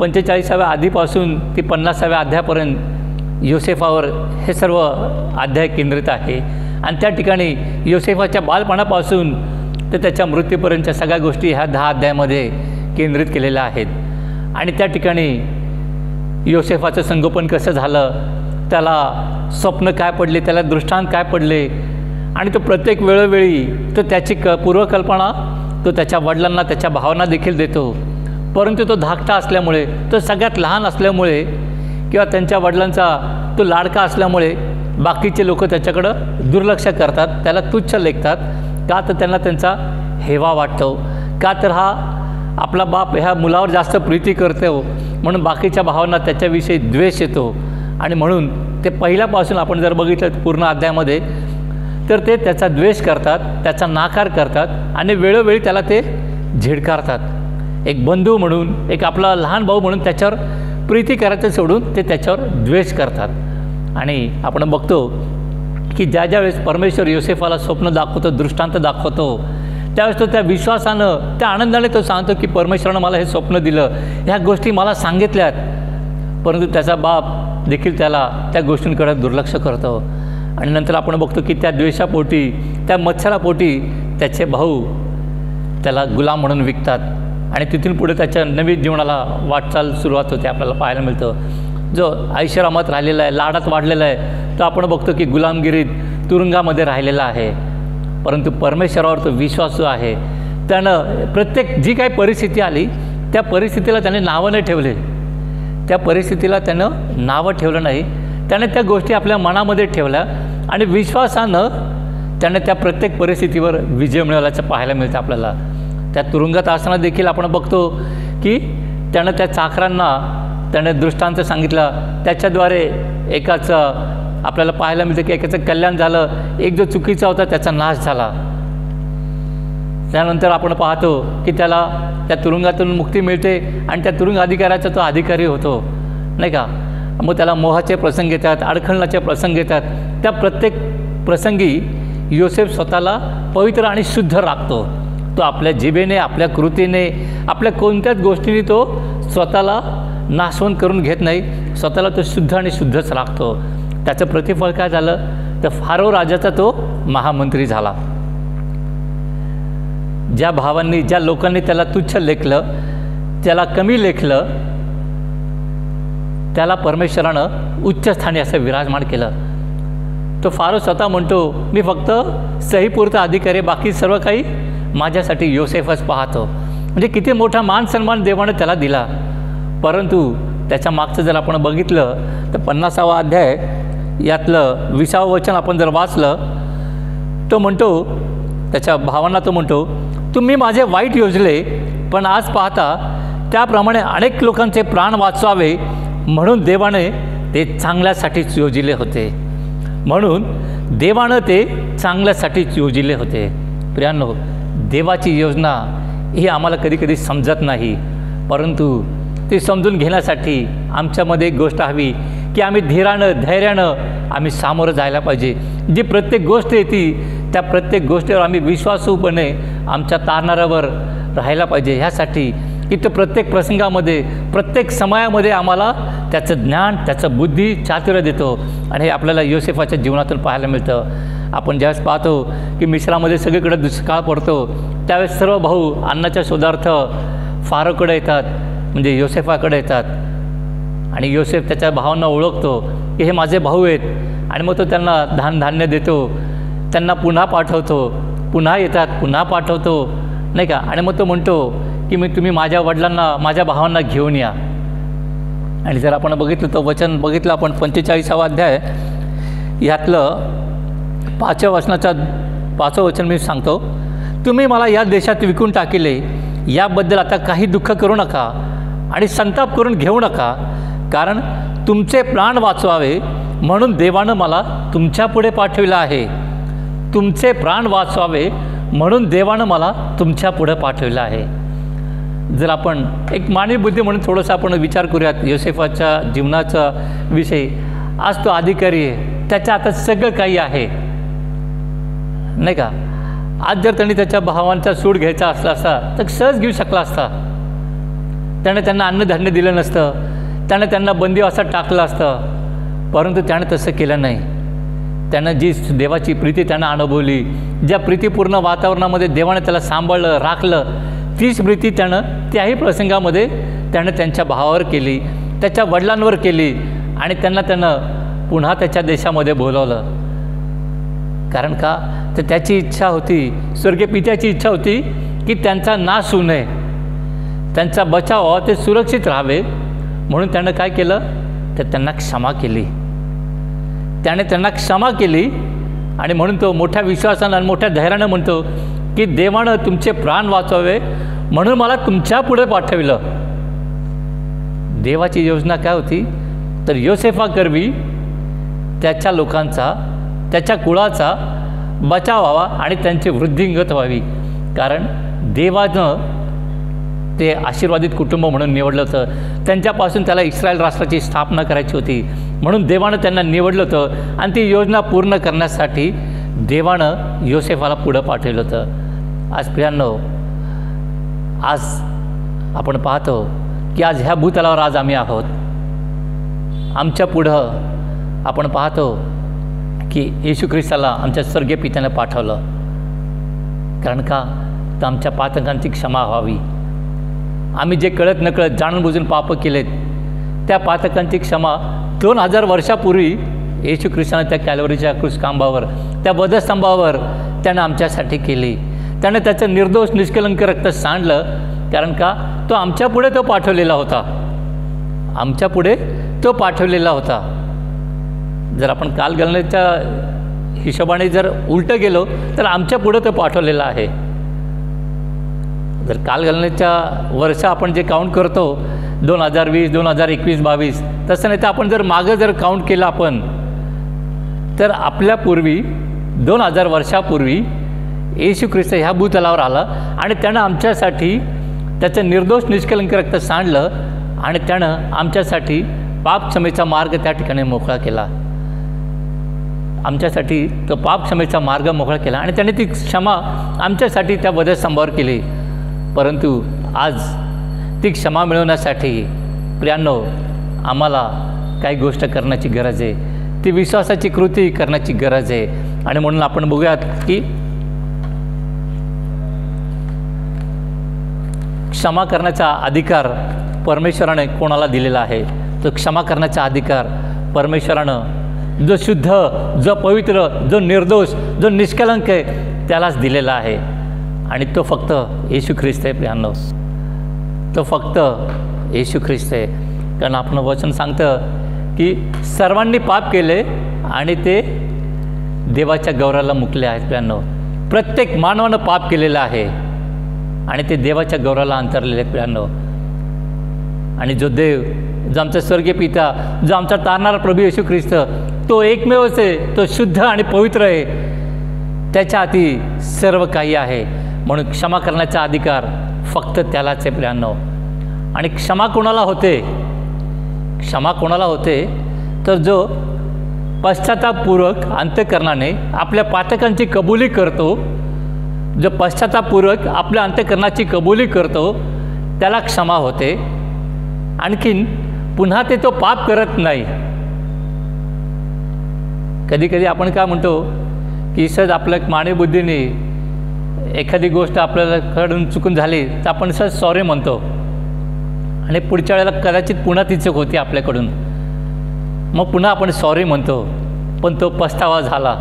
Speaker 1: 45व्या आधीपासून ती 50व्या अध्यायापर्यंत योसेफावर हे सर्व अध्याय केंद्रित आहे. आणि त्या ठिकाणी योसेफाच्या बालपणापासून तर त्याच्या मृत्यूपर्यंतच्या सगळ्या गोष्टी ह्या 10 अध्यायामध्ये केंद्रित केलेल्या आहेत. आणि त्या ठिकाणी योसेफाचं संगोपन कसं झालं, त्याला स्वप्न काय पडले, त्याला दृष्टांत काय पडले, आणि तो प्रत्येक वेळोवेळी तो त्याची पूर्वकल्पना तो त्याच्या वडिलांना त्याच्या भावांना देखील देतो, परंतु तो धाकटा असल्यामुळे, तो सगळ्यात लहान असल्यामुळे किंवा त्यांच्या वडिलांचा तो लाडका असल्यामुळे बाकीचे लोक त्याच्याकडं दुर्लक्ष करतात, त्याला तुच्छ लेखतात. का तर त्यांना त्यांचा हेवा वाटतो, का तर हा आपला बाप ह्या मुलावर जास्त प्रीती करतो म्हणून बाकीच्या भावांना त्याच्याविषयी द्वेष येतो. आणि म्हणून ते पहिल्यापासून आपण जर बघितलं पूर्ण अध्यायामध्ये तर ते त्याचा द्वेष करतात, त्याचा नाकार करतात आणि वेळोवेळी त्याला ते झिडकारतात. एक बंधू म्हणून, एक आपला लहान भाऊ म्हणून त्याच्यावर प्रीती करायचं सोडून ते त्याच्यावर द्वेष करतात. आणि आपण बघतो की ज्या वेळेस परमेश्वर योसेफाला स्वप्न दाखवतो, दृष्टांत दाखवतो, त्यावेळेस तो त्या विश्वासानं, त्या आनंदाने तो सांगतो की परमेश्वरानं मला हे स्वप्न दिलं, ह्या गोष्टी मला सांगितल्यात. परंतु त्याचा बाप देखील त्याला त्या गोष्टींकडे दुर्लक्ष करतो. आणि नंतर आपण बघतो की त्या द्वेषापोटी, त्या मत्सरापोटी त्याचे भाऊ त्याला गुलाम म्हणून विकतात. आणि तिथून पुढे त्याच्या नवीन जीवनाला वाटचाल सुरुवात होते, आपल्याला पाहायला मिळतं. जो ऐशोआरामात राहिलेला आहे, लाडात वाढलेला आहे, तो आपण बघतो की गुलामगिरीत, तुरुंगामध्ये राहिलेला आहे. परंतु परमेश्वरावर तो विश्वास जो आहे, त्यानं प्रत्येक जी काही परिस्थिती आली त्या परिस्थितीला त्याने नावं नाही ठेवले, त्या परिस्थितीला त्यानं नावं ठेवलं नाही, त्याने त्या गोष्टी आपल्या मनामध्ये ठेवल्या आणि विश्वासानं त्याने त्या प्रत्येक परिस्थितीवर विजय मिळवल्याचं पाहायला मिळतं आपल्याला. त्या तुरुंगात असताना देखील आपण बघतो की त्यानं त्या चाकरांना त्याने दृष्टांत सांगितला, त्याच्याद्वारे एकाचं आपल्याला पाहायला मिळतं की एकाचं कल्याण झालं, एक जो चुकीचा होता त्याचा नाश झाला. त्यानंतर आपण पाहतो की त्याला त्या तुरुंगातून मुक्ती मिळते आणि त्या तुरुंग अधिकाऱ्याचा तो अधिकारी होतो, नाही का. मग त्याला मोहाचे प्रसंग येतात, अडखळण्याचे प्रसंग येतात. त्या प्रत्येक प्रसंगी योसेफ स्वतःला पवित्र आणि शुद्ध राखतो. तो आपल्या जिभेने, आपल्या कृतीने, आपल्या कोणत्याच गोष्टीने तो स्वतःला नाशवंत करून घेत नाही, स्वतःला तो शुद्ध आणि शुद्धच राखतो. त्याचं प्रतिफळ काय झालं तर फारो राजाचा तो महामंत्री झाला. ज्या भावांनी, ज्या लोकांनी त्याला तुच्छ लेखलं, त्याला कमी लेखलं, त्याला परमेश्वरानं उच्च स्थानी असं विराजमान केलं. तो फारो स्वतः म्हणतो, मी फक्त सहीपुरता अधिकारी, बाकी सर्व काही माझ्यासाठी योसेफच पाहतो. म्हणजे किती मोठा मान सन्मान देवानं त्याला दिला. परंतु त्याच्या मागचं जर आपण बघितलं तर 50वा अध्याय यातलं 20वं वचन आपण जर वाचलं, तो म्हणतो, त्याच्या भावांना तो म्हणतो, तुम्ही माझे वाईट योजले, पण आज पाहता त्याप्रमाणे अनेक लोकांचे प्राण वाचवावे म्हणून देवाने ते चांगल्यासाठीच योजिले होते. म्हणून देवानं ते चांगल्यासाठीच योजिले होते. प्रियांनो, देवाची योजना ही आम्हाला कधीकधी समजत नाही, परंतु ती समजून घेण्यासाठी आमच्यामध्ये एक गोष्ट हवी की आम्ही धीरानं, धैर्यानं आम्ही सामोरं जायला पाहिजे. जी प्रत्येक गोष्ट येते त्या प्रत्येक गोष्टीवर आम्ही विश्वासूपणे आमच्या तारणाऱ्यावर राहायला पाहिजे. ह्यासाठी की तो प्रत्येक प्रसंगामध्ये, प्रत्येक समयामध्ये आम्हाला त्याचं ज्ञान, त्याचं बुद्धी, चातुर्य देतो. आणि हे आपल्याला योसेफाच्या जीवनातून पाहायला मिळतं. आपण ज्यावेळेस पाहतो की मिस्रामध्ये सगळीकडे दुष्काळ पडतो, त्यावेळेस सर्व भाऊ अन्नाच्या शोधार्थ फारोकडे येतात, म्हणजे योसेफाकडे येतात. आणि योसेफ त्याच्या भावांना ओळखतो की हे माझे भाऊ आहेत. आणि मग तो त्यांना धान्य देतो, त्यांना पुन्हा पाठवतो, पुन्हा येतात, पुन्हा पाठवतो, नाही का. आणि मग तो म्हणतो की तुम्ही माझ्या वडिलांना, माझ्या भावांना घेऊन या. आणि जर आपण बघितलं तर वचन बघितलं आपण 45वा अध्याय यातलं 5व्या वचन मी सांगतो, तुम्ही मला या देशात विकून टाकिले, याबद्दल आता काही दुःख करू नका आणि संताप करून घेऊ नका, कारण तुमचे प्राण वाचवावे म्हणून देवानं मला तुमच्या पुढे पाठविलं आहे. तुमचे प्राण वाचवावे म्हणून देवानं मला तुमच्या पुढे पाठविलं आहे. जर आपण एक मानवी बुद्धी म्हणून थोडंसं आपण विचार करूयात योसेफाच्या जीवनाचा विषय. आज तो अधिकारी आहे, त्याच्या हातात सगळं काही आहे, नाही का. आज जर त्यांनी त्याच्या भावांचा सूड घ्यायचा असला असता तर सहज घेऊ शकला असता. त्याने त्यांना अन्नधान्य दिलं नसतं, त्याने त्यांना बंदिवासात टाकलं असतं, परंतु त्याने तसं केलं नाही. त्यानं जी देवाची प्रीती त्यानं अनुभवली, ज्या प्रीतीपूर्ण वातावरणामध्ये देवाने त्याला सांभाळलं, राखलं, तीच प्रीती त्यानं त्याही प्रसंगामध्ये त्यानं त्यांच्या भावावर केली, त्याच्या वडिलांवर केली आणि त्यानं पुन्हा त्याच्या देशामध्ये बोलवलं. कारण का तर त्याची इच्छा होती, स्वर्गीय पित्याची इच्छा होती की त्यांचा नाश होऊ नये, त्यांचा बचाव व्हावा, ते सुरक्षित राहावे म्हणून त्यानं काय केलं, तर त्यांना क्षमा केली. त्याने त्यांना क्षमा केली आणि म्हणून तो मोठ्या विश्वासानं आणि मोठ्या धैर्यानं म्हणतो की देवानं तुमचे प्राण वाचवावे म्हणून मला तुमच्या पुढे पाठविलं. देवाची योजना काय होती, तर योसेफाकरवी त्याच्या लोकांचा, त्याच्या कुळाचा बचाव व्हावा आणि त्यांची वृद्धिंगत व्हावी. कारण देवानं ते आशीर्वादित कुटुंब म्हणून निवडलं होतं. त्यांच्यापासून त्याला इस्रायल राष्ट्राची स्थापना करायची होती म्हणून देवानं त्यांना निवडलं होतं आणि ती योजना पूर्ण करण्यासाठी देवानं योसेफाला पुढं पाठवलं होतं. आज प्रियांनो, आज आपण पाहतो की आज ह्या भूतलावर आज आम्ही आहोत. आमच्या पुढं आपण पाहतो की येशू ख्रिस्ताला आमच्या स्वर्गीय पित्यानं पाठवलं. कारण का, तर आमच्या पातकांची क्षमा व्हावी. आम्ही जे कळत नकळत जाणून बुजून पाप केलेत त्या पातकांची क्षमा 2000 वर्षापूर्वी येशू ख्रिस्तानं त्या कॅल्वरीच्या क्रूसखांबावर, त्या वधस्तंभावर त्यानं आमच्यासाठी केली. त्यानं त्याचं निर्दोष निष्कलंक रक्त सांडलं. कारण का, तो आमच्या पुढे तो पाठवलेला होता, आमच्या पुढे तो पाठवलेला होता. जर आपण कालगणनेच्या हिशोबाने जर उलटं गेलो तर आमच्या पुढे तो पाठवलेला आहे. जर कालगणनेच्या वर्ष आपण जे काउंट करतो 2020, 2021, 22, तसं नाही तर आपण जर मागं जर काउंट केलं आपण, तर आपल्यापूर्वी 2000 वर्षापूर्वी येशू ख्रिस्त ह्या भूतलावर आला आणि त्यानं आमच्यासाठी त्याचं निर्दोष निष्कलंक रक्त सांडलं आणि त्यानं आमच्यासाठी पापक्षमेचा मार्ग त्या ठिकाणी मोकळा केला. आमच्यासाठी तो पापक्षमेचा मार्ग मोकळा केला आणि त्याने ती क्षमा आमच्यासाठी त्या वधस्तंभावर केली. परंतु आज ती क्षमा मिळवण्यासाठी प्रियांनो आम्हाला काही गोष्ट करण्याची गरज आहे, ती विश्वासाची कृती करण्याची गरज आहे. आणि म्हणून आपण बघूयात की क्षमा करण्याचा अधिकार परमेश्वराने कोणाला दिलेला आहे. तो क्षमा करण्याचा अधिकार परमेश्वरानं जो शुद्ध, जो पवित्र, जो निर्दोष, जो निष्कलंक आहे त्यालाच दिलेला आहे. आणि तो फक्त येशू ख्रिस्त आहे प्रियांनो, तो फक्त येशू ख्रिस्त आहे. कारण आपण वचन सांगतं की सर्वांनी पाप केले आणि ते देवाच्या गौरवाला मुकले आहेत. प्रियांनो, प्रत्येक मानवानं पाप केलेलं आहे आणि ते देवाच्या गौरवाला अंतरलेले आहेत प्रियांनो. आणि जो देव, जो आमचा स्वर्गीय पिता, जो आमचा तारणारा प्रभू येशू ख्रिस्त, तो एकमेवच आहे, तो शुद्ध आणि पवित्र आहे, त्याच्या हाती सर्व काही आहे. म्हणून क्षमा करण्याचा अधिकार फक्त त्यालाच आहे प्रियांनो. आणि क्षमा कोणाला होते, क्षमा कोणाला होते, तर जो पश्चातापपूर्वक अंतःकरणाने आपल्या पातकांची कबुली करतो, जो पश्चातापपूर्वक आपल्या अंतःकरणाची कबुली करतो त्याला क्षमा होते. आणखीन पुन्हा ते तो पाप करत नाही. कधी कधी आपण काय म्हणतो की सहज आपल्या मानवी बुद्धीने एखादी गोष्ट आपल्याकडून चुकून झाली तर आपण सहज सॉरी म्हणतो आणि पुढच्या वेळेला कदाचित पुन्हा ती चूक होती आपल्याकडून, मग पुन्हा आपण सॉरी म्हणतो. पण तो पछतावा झाला,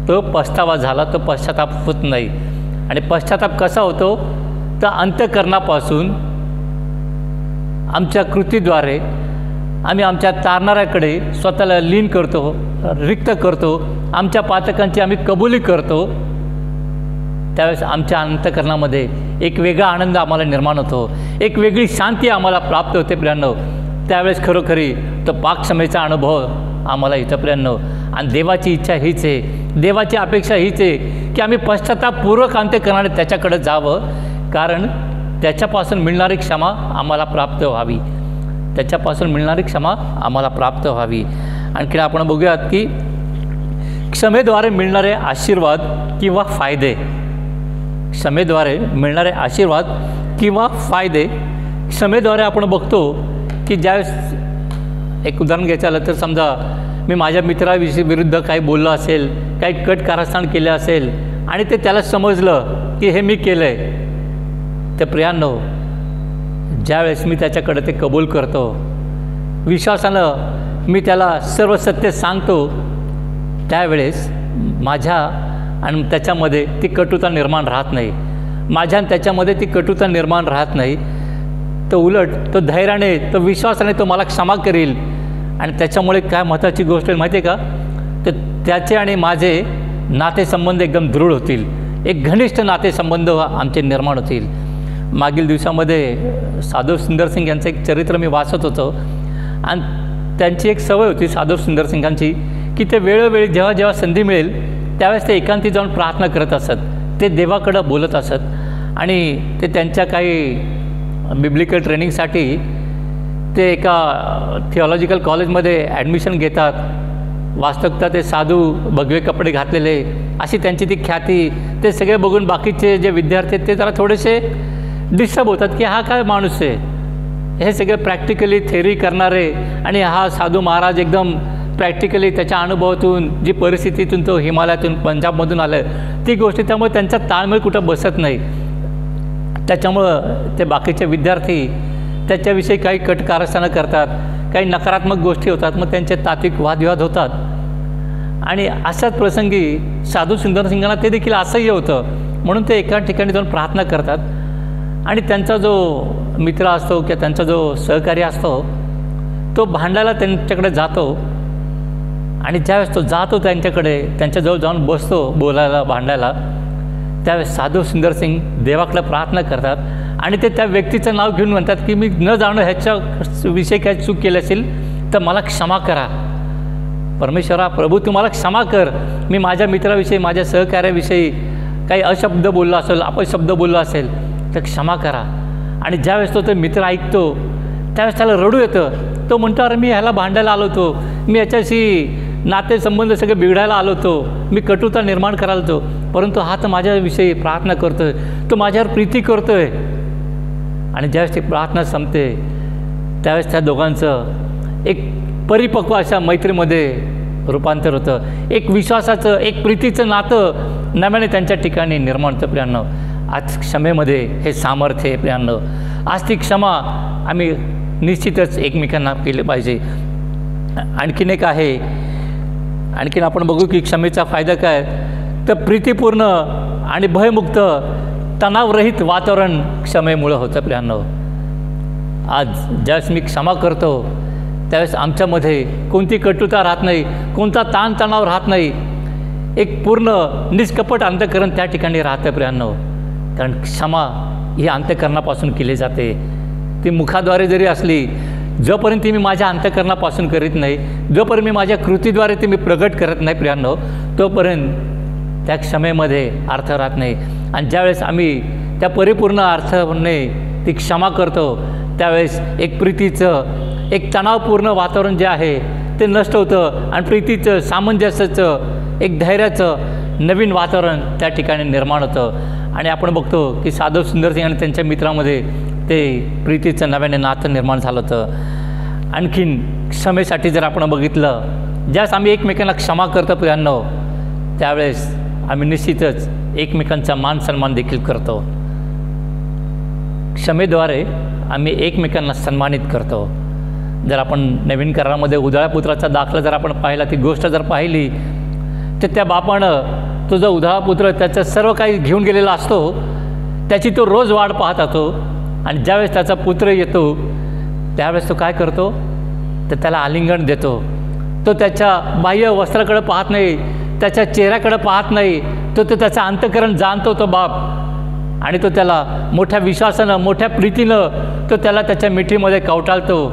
Speaker 1: तो पछतावा झाला, तो पश्चाताप होत नाही. आणि पश्चाताप कसा होतो, तर अंतःकरणापासून आमच्या कृतीद्वारे आम्ही आमच्या तारणाऱ्याकडे स्वतःला लीन करतो, रिक्त करतो, आमच्या पातकांची आम्ही कबुली करतो. त्यावेळेस आमच्या अंतःकरणामध्ये एक वेगळा आनंद आम्हाला निर्माण होतो, एक वेगळी शांती आम्हाला प्राप्त होते प्रियांनो. त्यावेळेस खरोखरी तो पाकक्षमेचा अनुभव आम्हाला येतो प्रियांनो. आणि देवाची इच्छा हीच आहे, देवाची अपेक्षा हीच आहे की आम्ही पश्चातापपूर्वक अंतःकरणाने त्याच्याकडे जावं. कारण त्याच्यापासून मिळणारी क्षमा आम्हाला प्राप्त व्हावी, त्याच्यापासून मिळणारी क्षमा आम्हाला प्राप्त व्हावी. आणखी आपण बघूयात की क्षमेद्वारे मिळणारे आशीर्वाद किंवा फायदे, क्षमेद्वारे मिळणारे आशीर्वाद किंवा फायदे. क्षमेद्वारे आपण बघतो की ज्यावेळेस एक उदाहरण घ्यायचं आलं तर समजा मी माझ्या मित्राविषयी विरुद्ध काही बोललो असेल, काही कट कारस्थान केले असेल आणि ते त्याला समजलं की हे मी केलं आहे, तर प्रियांनो ज्यावेळेस मी त्याच्याकडे ते कबूल करतो, विश्वासानं मी त्याला सर्व सत्य सांगतो, त्यावेळेस माझ्या आणि त्याच्यामध्ये ती कटुता निर्माण राहत नाही. माझ्या आणि त्याच्यामध्ये ती कटुता निर्माण राहत नाही, तर उलट तो धैर्याने, तो विश्वासाने तो मला क्षमा करील. आणि त्याच्यामुळे काय महत्त्वाची गोष्ट आहे माहिती आहे का, तर त्याचे आणि माझे नातेसंबंध एकदम दृढ होतील, एक घनिष्ठ नातेसंबंध आमचे निर्माण होतील. मागील दिवसामध्ये साधू सुंदर सिंग यांचं एक चरित्र मी वाचत होतो आणि त्यांची एक सवय होती साधू सुंदर सिंगांची की ते वेळोवेळी जेव्हा जेव्हा संधी मिळेल त्यावेळेस ते एकांती जाऊन प्रार्थना करत असत, ते देवाकडं बोलत असत. आणि ते त्यांच्या काही बिब्लिकल ट्रेनिंगसाठी ते एका थिओलॉजिकल कॉलेजमध्ये ॲडमिशन घेतात. वास्तविकता ते साधू भगवे कपडे घातलेले अशी त्यांची ती ख्याती, ते सगळे बघून बाकीचे जे विद्यार्थी आहेत ते जरा थोडेसे डिस्टर्ब होतात की हा काय माणूस आहे, हे सगळे प्रॅक्टिकली थेअरी करणारे आणि हा साधू महाराज एकदम प्रॅक्टिकली त्याच्या अनुभवातून जी परिस्थितीतून तो हिमालयातून पंजाबमधून आलं ती गोष्टी, त्यामुळे त्यांचा ताळमेळ कुठं बसत नाही. त्याच्यामुळं ते बाकीचे विद्यार्थी त्याच्याविषयी काही कटकारस्थानं करतात, काही नकारात्मक गोष्टी होतात, मग त्यांचे तात्विक वादविवाद होतात. आणि अशाच प्रसंगी साधू सुंदर सिंगांना ते देखील असह्य होतं, म्हणून ते एका ठिकाणी जाऊन प्रार्थना करतात. आणि त्यांचा जो मित्र असतो किंवा त्यांचा जो सहकारी असतो तो भांडायला त्यांच्याकडे जातो. आणि ज्यावेळेस तो जातो त्यांच्याकडे, त्यांच्याजवळ जाऊन बसतो बोलायला भांडायला, त्यावेळेस साधू सुंदर सिंग देवाकडे प्रार्थना करतात आणि ते त्या व्यक्तीचं नाव घेऊन म्हणतात की मी न जाणं ह्याच्याविषयी काही चूक केली असेल तर मला क्षमा करा. परमेश्वरा प्रभू तू मला क्षमा कर, मी माझ्या मित्राविषयी माझ्या सहकार्याविषयी काही अशब्द बोलला असेल, अपशब्द बोलला असेल तर क्षमा करा. आणि ज्यावेळेस तो मित्र ऐकतो त्यावेळेस त्याला रडू येतं. तो म्हणतो अरे मी ह्याला भांडायला आलो होतो, मी याच्याशी नातेसंबंध सगळे बिघडायला आलो होतो, मी कटुता निर्माण करायला होतो, परंतु हा तर माझ्याविषयी प्रार्थना करतो आहे, तो माझ्यावर प्रीती करतो आहे. आणि ज्यावेळेस ती प्रार्थना संपते त्यावेळेस त्या दोघांचं एक परिपक्व अशा मैत्रीमध्ये रूपांतर होतं, एक विश्वासाचं, एक प्रीतीचं नातं नव्याने त्यांच्या ठिकाणी निर्माण होतं. प्रियांनो, आज क्षमेमध्ये हे सामर्थ्य आहे. प्रियांनो, आज ती क्षमा आम्ही निश्चितच एकमेकांना केले पाहिजे. आणखीन एक आहे, आणखीन आपण बघू की क्षमेचा फायदा काय, तर प्रीतीपूर्ण आणि भयमुक्त तणावरहित वातावरण क्षमेमुळं होतं. प्रियांनो, आज ज्यावेळेस मी क्षमा करतो त्यावेळेस आमच्यामध्ये कोणती कटुता राहत नाही, कोणता ताणतणाव राहत नाही, एक पूर्ण निष्कपट अंतःकरण त्या ठिकाणी राहतं. प्रियांनो, कारण क्षमा ही अंतःकरणापासून केली जाते. ती मुखाद्वारे जरी असली, जोपर्यंत ती मी माझ्या अंतःकरणापासून करीत नाही, जोपर्यंत मी माझ्या कृतीद्वारे ती मी प्रगट करत नाही प्रियांनो, तोपर्यंत त्या क्षमेमध्ये अर्थ राहत नाही. आणि ज्यावेळेस आम्ही त्या परिपूर्ण अर्थाने ती क्षमा करतो त्यावेळेस एक प्रीतीचं, एक तणावपूर्ण वातावरण जे आहे ते नष्ट होतं आणि प्रीतीचं, सामंजस्याचं, एक धैर्याचं नवीन वातावरण त्या ठिकाणी निर्माण होतं. आणि आपण बघतो की साधू सुंदर सिंग आणि त्यांच्या मित्रामध्ये ते प्रीतीचं नव्याने नातं निर्माण झालं होतं. आणखीन क्षमेसाठी जर आपण बघितलं, ज्यावेळेस आम्ही एकमेकांना क्षमा करतो प्रियांनो त्यावेळेस आम्ही निश्चितच एकमेकांचा मान सन्मान देखील करतो. क्षमेद्वारे आम्ही एकमेकांना सन्मानित करतो. जर आपण नवीन करारामध्ये उधाळ्या पुत्राचा दाखला जर आपण पाहिला, ती गोष्ट जर पाहिली तर त्या बापानं तो जो उधाळा पुत्र त्याचं सर्व काही घेऊन गेलेला असतो त्याची तो रोज वाट पाहत असतो. आणि ज्यावेळेस त्याचा पुत्र येतो त्यावेळेस तो काय करतो, तर त्याला आलिंगन देतो. तो त्याच्या बाह्य वस्त्राकडे पाहत नाही, त्याच्या चेहऱ्याकडे पाहत नाही, तो त्याचं अंतःकरण जाणतो तो बाप. आणि तो त्याला मोठ्या विश्वासानं, मोठ्या प्रीतीनं तो त्याला त्याच्या मिठीमध्ये कवटाळतो,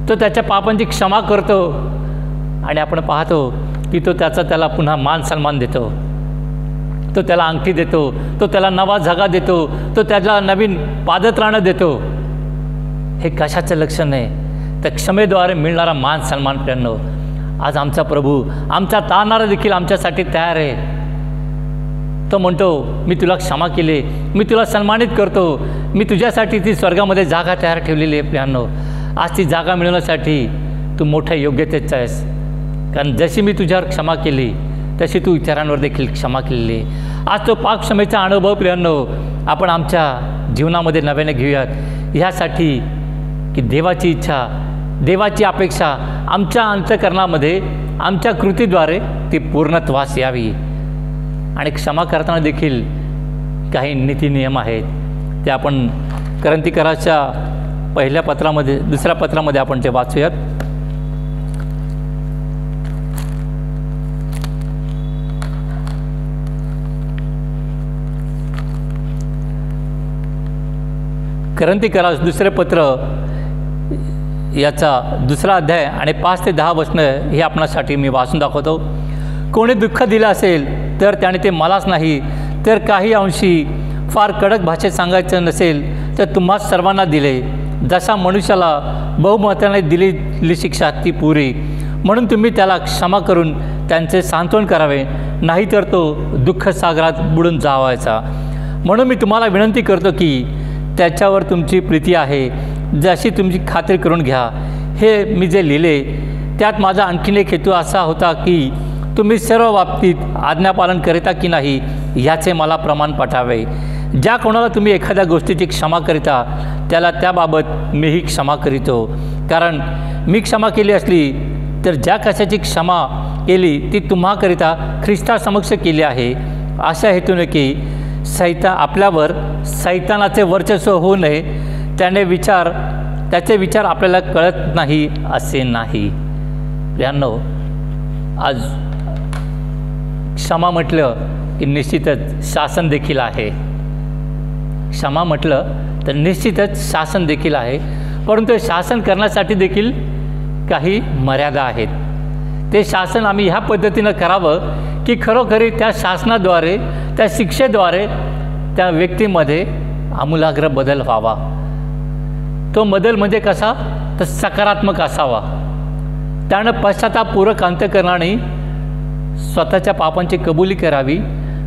Speaker 1: तो त्याच्या पापांची क्षमा करतो. आणि आपण पाहतो की तो त्याला पुन्हा मान सन्मान देतो, तो त्याला अंगठी देतो, तो त्याला नवा झगा देतो, तो त्याला नवीन पादत्राणं देतो. हे कशाचं लक्षण आहे, तर क्षमेद्वारे मिळणारा मान सन्मान. प्रियांनो, आज आमचा प्रभू, आमचा तारणारा देखील आमच्यासाठी तयार आहे. तो म्हणतो मी तुला क्षमा केली, मी तुला सन्मानित करतो, मी तुझ्यासाठी ती स्वर्गामध्ये जागा तयार ठेवलेली आहे. प्रियांनो, आज ती जागा मिळवण्यासाठी तू मोठ्या योग्यतेचा आहेस, कारण जशी मी तुझ्यावर क्षमा केली तशी तू इतरांवर देखील क्षमा केलेली. आज तो पाक क्षमेचा अनुभव प्रियांनो आपण आमच्या जीवनामध्ये नव्याने घेऊयात, ह्यासाठी की देवाची इच्छा, देवाची अपेक्षा आमच्या अंतःकरणामध्ये, आमच्या कृतीद्वारे ती पूर्णत्वास यावी. आणि क्षमा करताना देखील काही नीतिनियम आहेत ते आपण करंथीकराच्या पहिल्या पत्रामध्ये दुसऱ्या पत्रामध्ये आपण ते वाचूयात. करंथीकरास दुसरे पत्र याचा 2रा अध्याय आणि 5 ते 10 वचनं हे आपणासाठी मी वाचून दाखवतो. कोणी दुःख दिलं असेल तर त्याने ते मलाच नाही तर काही अंशी फार कडक भाषेत सांगायचं नसेल तर तुम्हा सर्वांना दिले, जसा मनुष्याला बहुमताने दिलेली शिक्षा ती पुरी, म्हणून तुम्ही त्याला क्षमा करून त्यांचे सांत्वन करावे, नाहीतर तो दुःख सागरात बुडून जावायचा. म्हणून मी तुम्हाला विनंती करतो की त्याच्यावर तुमची प्रीती आहे जशी तुमची खात्री करून घ्या. हे मी जे लिहिले त्यात माझा आणखीन एक हेतू असा होता की तुम्ही सर्व बाबतीत आज्ञापालन करिता की नाही ह्याचे मला प्रमाण पाठावे. ज्या कोणाला तुम्ही एखाद्या गोष्टीची क्षमा करिता त्याला त्याबाबत मीही क्षमा करीतो. कारण मी क्षमा केली असली तर ज्या कशाची क्षमा केली ती तुम्हाकरिता ख्रिस्तासमक्ष केली आहे, अशा हेतूने की आपल्यावर सैतानाचे वर्चस्व होऊ नये, त्याचे विचार आपल्याला कळत नाही असे नाही. प्रियांनो, आज क्षमा म्हटलं की निश्चितच शासन देखील आहे. क्षमा म्हटलं तर निश्चितच शासन देखील आहे, परंतु शासन करण्यासाठी देखील काही मर्यादा आहेत. ते शासन आम्ही ह्या पद्धतीनं करावं की खरोखरी त्या शासनाद्वारे त्या शिक्षेद्वारे त्या व्यक्तीमध्ये आमूलाग्र बदल व्हावा. तो बदल म्हणजे कसा तर सकारात्मक असावा. त्यानं पश्चातापूर्वक अंतःकरणाने स्वतःच्या पापांची कबुली करावी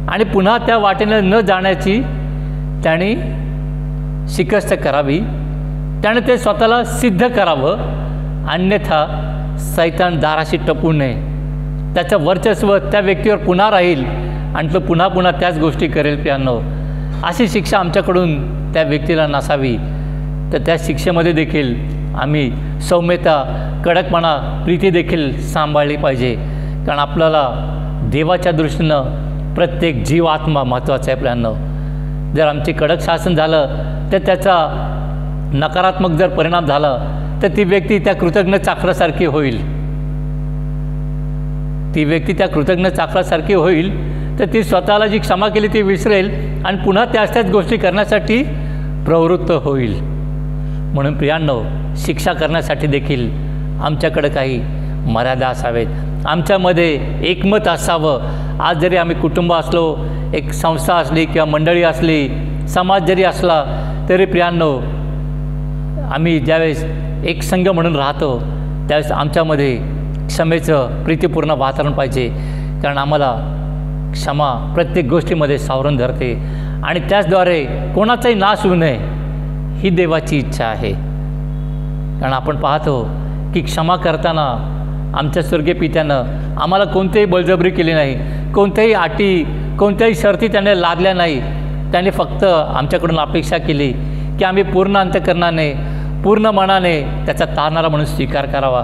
Speaker 1: आणि पुन्हा त्या वाटेने न जाण्याची त्याने शिकस्त करावी. त्याने ते स्वतःला सिद्ध करावं, अन्यथा सैतान दाराशी टपू नये. त्याचं वर्चस्व त्या व्यक्तीवर पुन्हा राहील आणि तो पुन्हा पुन्हा त्याच गोष्टी करेल. प्रियांनो, अशी शिक्षा आमच्याकडून त्या व्यक्तीला नसावी. तर त्या शिक्षेमध्ये देखील आम्ही सौम्यता, कडकपणा, प्रीती देखील सांभाळली पाहिजे. कारण आपल्याला देवाच्या दृष्टीनं प्रत्येक जीव आत्मा महत्त्वाचा आहे. प्रियांनो, जर आमचे कडक शासन झालं तर त्याचा नकारात्मक जर परिणाम झाला तर ती व्यक्ती त्या कृतज्ञ चाकरासारखी होईल. तर ती स्वतःला जी क्षमा केली ती विसरेल आणि पुन्हा त्याच गोष्टी करण्यासाठी प्रवृत्त होईल. म्हणून प्रियांनो, शिक्षा करण्यासाठी देखील आमच्याकडे काही मर्यादा असावेत. आमच्यामध्ये एकमत असावं. आज जरी आम्ही कुटुंब असलो, एक संस्था असली किंवा मंडळी असली, समाज जरी असला तरी प्रियांनो, आम्ही ज्यावेळेस एक संघ म्हणून राहतो त्यावेळेस आमच्यामध्ये क्षमेचं प्रीतीपूर्ण वातावरण पाहिजे. कारण आम्हाला क्षमा प्रत्येक गोष्टीमध्ये सावरून धरते आणि त्याचद्वारे कोणाचाही नाश होऊ नये ही देवाची इच्छा आहे. कारण आपण पाहतो की क्षमा करताना आमच्या स्वर्गीय पित्यानं आम्हाला कोणतीही बळजबरी केली नाही, कोणत्याही अटी, कोणत्याही शर्ती त्याने लादल्या नाही. त्याने फक्त आमच्याकडून अपेक्षा केली की आम्ही पूर्ण अंतःकरणाने, पूर्ण मनाने त्याचा तारणारा म्हणून स्वीकार करावा.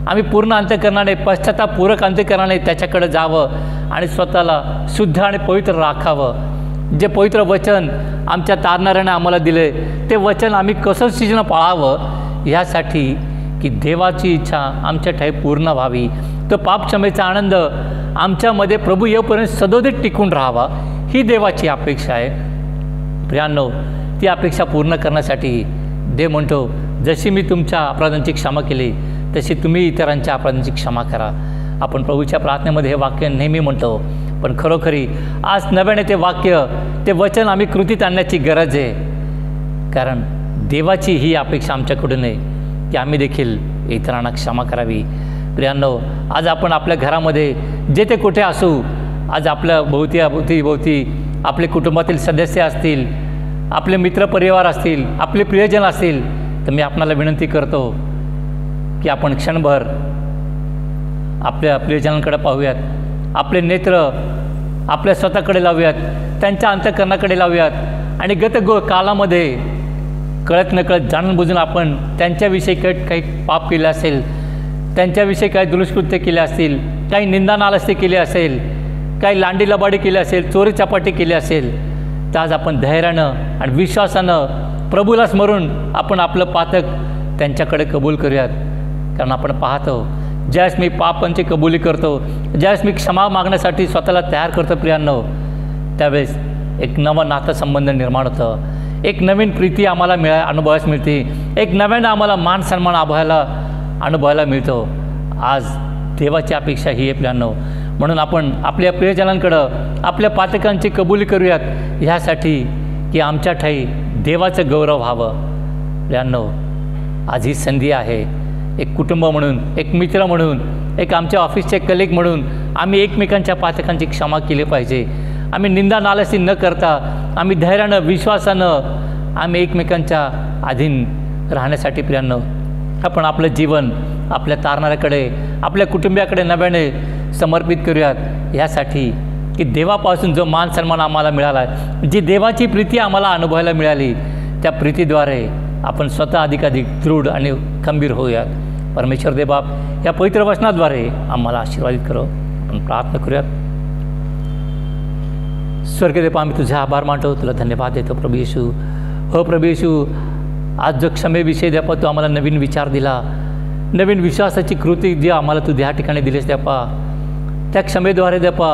Speaker 1: आम्ही पूर्ण अंतःकरणाने, पश्चातापूर्वक अंतःकरणाने त्याच्याकडे जावं आणि स्वतःला शुद्ध आणि पवित्र राखावं. जे पवित्र वचन आमच्या तारणाऱ्याने आम्हाला दिले ते वचन आम्ही कसं शिजणं पाळावं ह्यासाठी की देवाची इच्छा आमच्या ठाई पूर्ण व्हावी. तो पापक्षमेचा आनंद आमच्यामध्ये प्रभू येऊपर्यंत सदोदित टिकून राहावा ही देवाची अपेक्षा आहे. प्रियांनो, ती अपेक्षा पूर्ण करण्यासाठी देव म्हणतो, जशी मी तुमच्या अपराधांची क्षमा केली तशी तुम्ही इतरांच्या अपराधांची क्षमा करा. आपण प्रभूच्या प्रार्थनेमध्ये हे वाक्य नेहमी म्हणतो, पण खरोखरी आज नव्याने ते वाक्य, ते वचन आम्ही कृतीत आणण्याची गरज आहे. कारण देवाची ही अपेक्षा आमच्याकडून आहे की आम्ही देखील इतरांना क्षमा करावी. प्रियांनो, आज आपण आपल्या घरामध्ये जे ते कुठे असू, आज आपल्या भोवती आपले कुटुंबातील सदस्य असतील, आपले मित्रपरिवार असतील, आपले प्रियजन असतील, तर मी आपणाला विनंती करतो की आपण क्षणभर आपल्या प्रियजनांकडे पाहूयात. आपले नेत्र आपल्या स्वतःकडे लावूयात, त्यांच्या अंतःकरणाकडे लावूयात आणि कालामध्ये कळत नकळत जाणून बुजून आपण त्यांच्याविषयी काही पाप केले असेल, त्यांच्याविषयी काही दुष्कृत्य केले असतील, काही निंदा नालस्ती केली असेल, काही लांडी लबाडी केली असेल, चोरी चपाटी केली असेल, तर आज आपण धैर्यानं आणि विश्वासानं प्रभूला स्मरून आपण आपलं पातक त्यांच्याकडे कबूल करूयात. कारण आपण पाहतो ज्यावेळेस मी पापांची कबुली करतो, ज्यावेळेस मी क्षमा मागण्यासाठी स्वतःला तयार करतो प्रियांनो, त्यावेळेस एक नवं नातेसंबंध निर्माण होतं, एक नवीन प्रीती आम्हाला अनुभवायला मिळते, एक नव्यानं आम्हाला मान सन्मान अनुभवायला मिळतो. आज देवाची अपेक्षा ही आहे प्रियांनो. म्हणून आपण आपल्या प्रियजनांकडं आपल्या पातकांची कबुली करूयात ह्यासाठी की आमच्या ठाई देवाचं गौरव व्हावं. प्रियांनो, आज ही संधी आहे. एक कुटुंब म्हणून, एक मित्र म्हणून, एक आमच्या ऑफिसचे कलिग म्हणून आम्ही एकमेकांच्या पातकांची क्षमा केली पाहिजे. आम्ही निंदा नालसी न करता आम्ही धैर्यानं विश्वासानं आम्ही एकमेकांच्या अधीन राहण्यासाठी प्रियांनो आपण आपलं जीवन आपल्या तारणाऱ्याकडे, आपल्या कुटुंबियाकडे नव्याने समर्पित करूयात. यासाठी की देवापासून जो मान सन्मान आम्हाला मिळाला आहे, जी देवाची प्रीती आम्हाला अनुभवायला मिळाली, त्या प्रीतीद्वारे आपण स्वतः अधिकाधिक दृढ आणि खंबीर होऊयात. परमेश्वर देवबाप या पवित्र वचनाद्वारे आम्हाला आशीर्वादित करो. आपण प्रार्थना करूयात. स्वर्गदेव, आम्ही तुझे आभार मानतो, तुला धन्यवाद देतो प्रभू येशू. हो प्रभू येशू, आज जो क्षमेविषयी द्यापा तू आम्हाला नवीन विचार दिला, नवीन विश्वासाची कृती जी आम्हाला तू त्या ठिकाणी दिलीस द्यापा, त्या क्षमेद्वारे द्यापा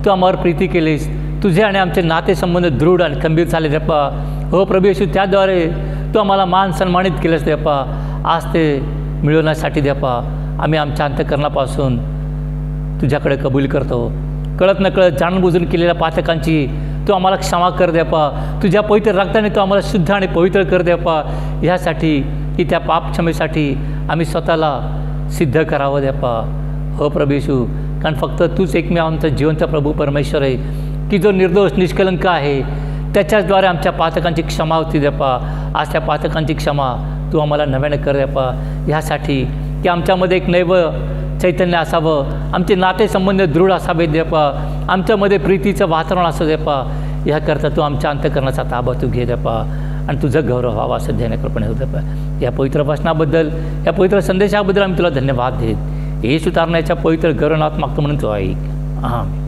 Speaker 1: तू आम्हावर प्रीती केलीस, तुझे आणि आमचे नातेसंबंध दृढ आणि खंबीर झाले द्यापा. हो प्रभू येशू, त्याद्वारे तू आम्हाला मान सन्मानित केलंस द्यापा. आज ते मिळवण्यासाठी द्यापा आम्ही आमच्या अंतःकरणापासून तुझ्याकडे कबूल करतो. कळत नकळत जाणूनबुजून केलेल्या पातकांची तू आम्हाला क्षमा कर द्यापा. तुझ्या पवित्र रक्ताने तू आम्हाला शुद्ध आणि पवित्र कर द्यापा. ह्यासाठी की त्या पापक्षमेसाठी आम्ही स्वतःला सिद्ध करावं द्यापा. हो प्रभू येशू, कारण फक्त तूच एकमेव आमचा जिवंत प्रभू परमेश्वर आहे की जो निर्दोष निष्कलंक आहे, त्याच्याचद्वारे आमच्या पातकांची क्षमा होती द्यापा. आज त्या पातकांची क्षमा तू आम्हाला नव्यानं कर द्यापा. ह्यासाठी की आमच्यामध्ये एक नैव चैतन्य असावं, आमचे नातेसंबंध दृढ असावेत द्यापा, आमच्यामध्ये प्रीतीचं वातावरण असं द्यापा. ह्याकरता तू आमच्या अंतःकरणाचा ताबा तू घे द्यापा आणि तुझं गौरव व्हावा असं ध्यानकृपणे होऊ द्यापा. या पवित्र वचनाबद्दल, या पवित्र संदेशाबद्दल आम्ही तुला धन्यवाद देत येशू तारण्याच्या पवित्र गौरवनाथ मागतो म्हणून तो ऐक. आमेन.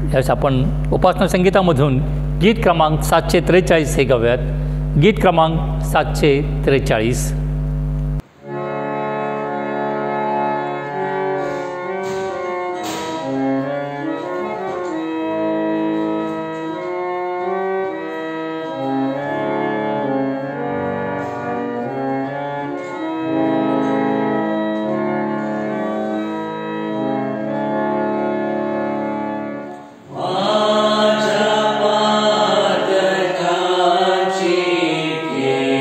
Speaker 1: यावेळेस आपण उपासना संगीतामधून गीत क्रमांक 743 हे गाऊयात. गीत क्रमांक 743.
Speaker 6: Yeah.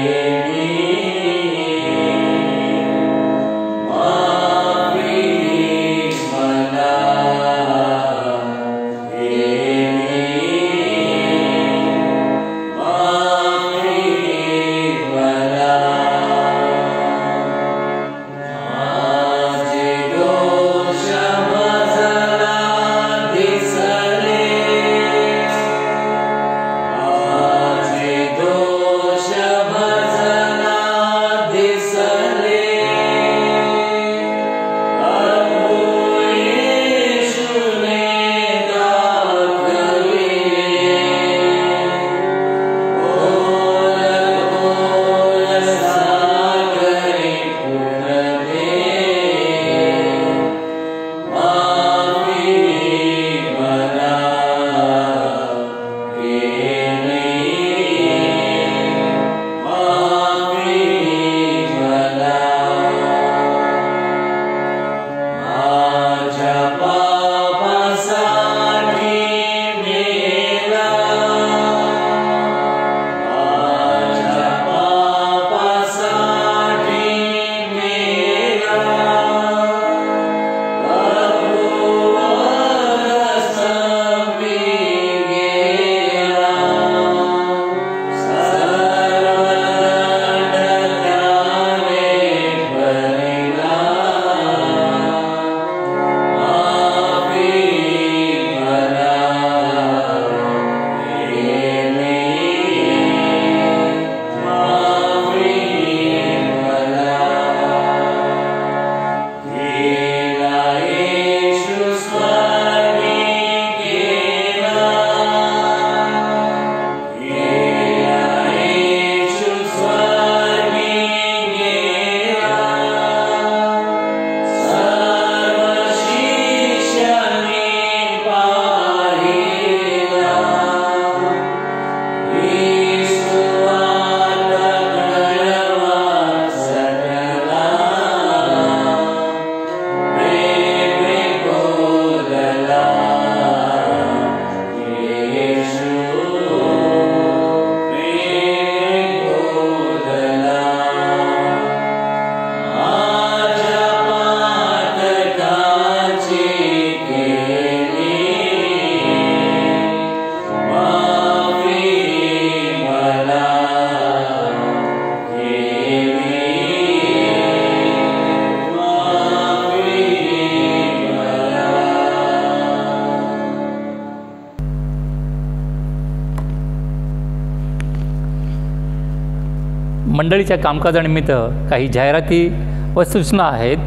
Speaker 1: मंडळीच्या कामकाजानिमित्त काही जाहिराती व सूचना आहेत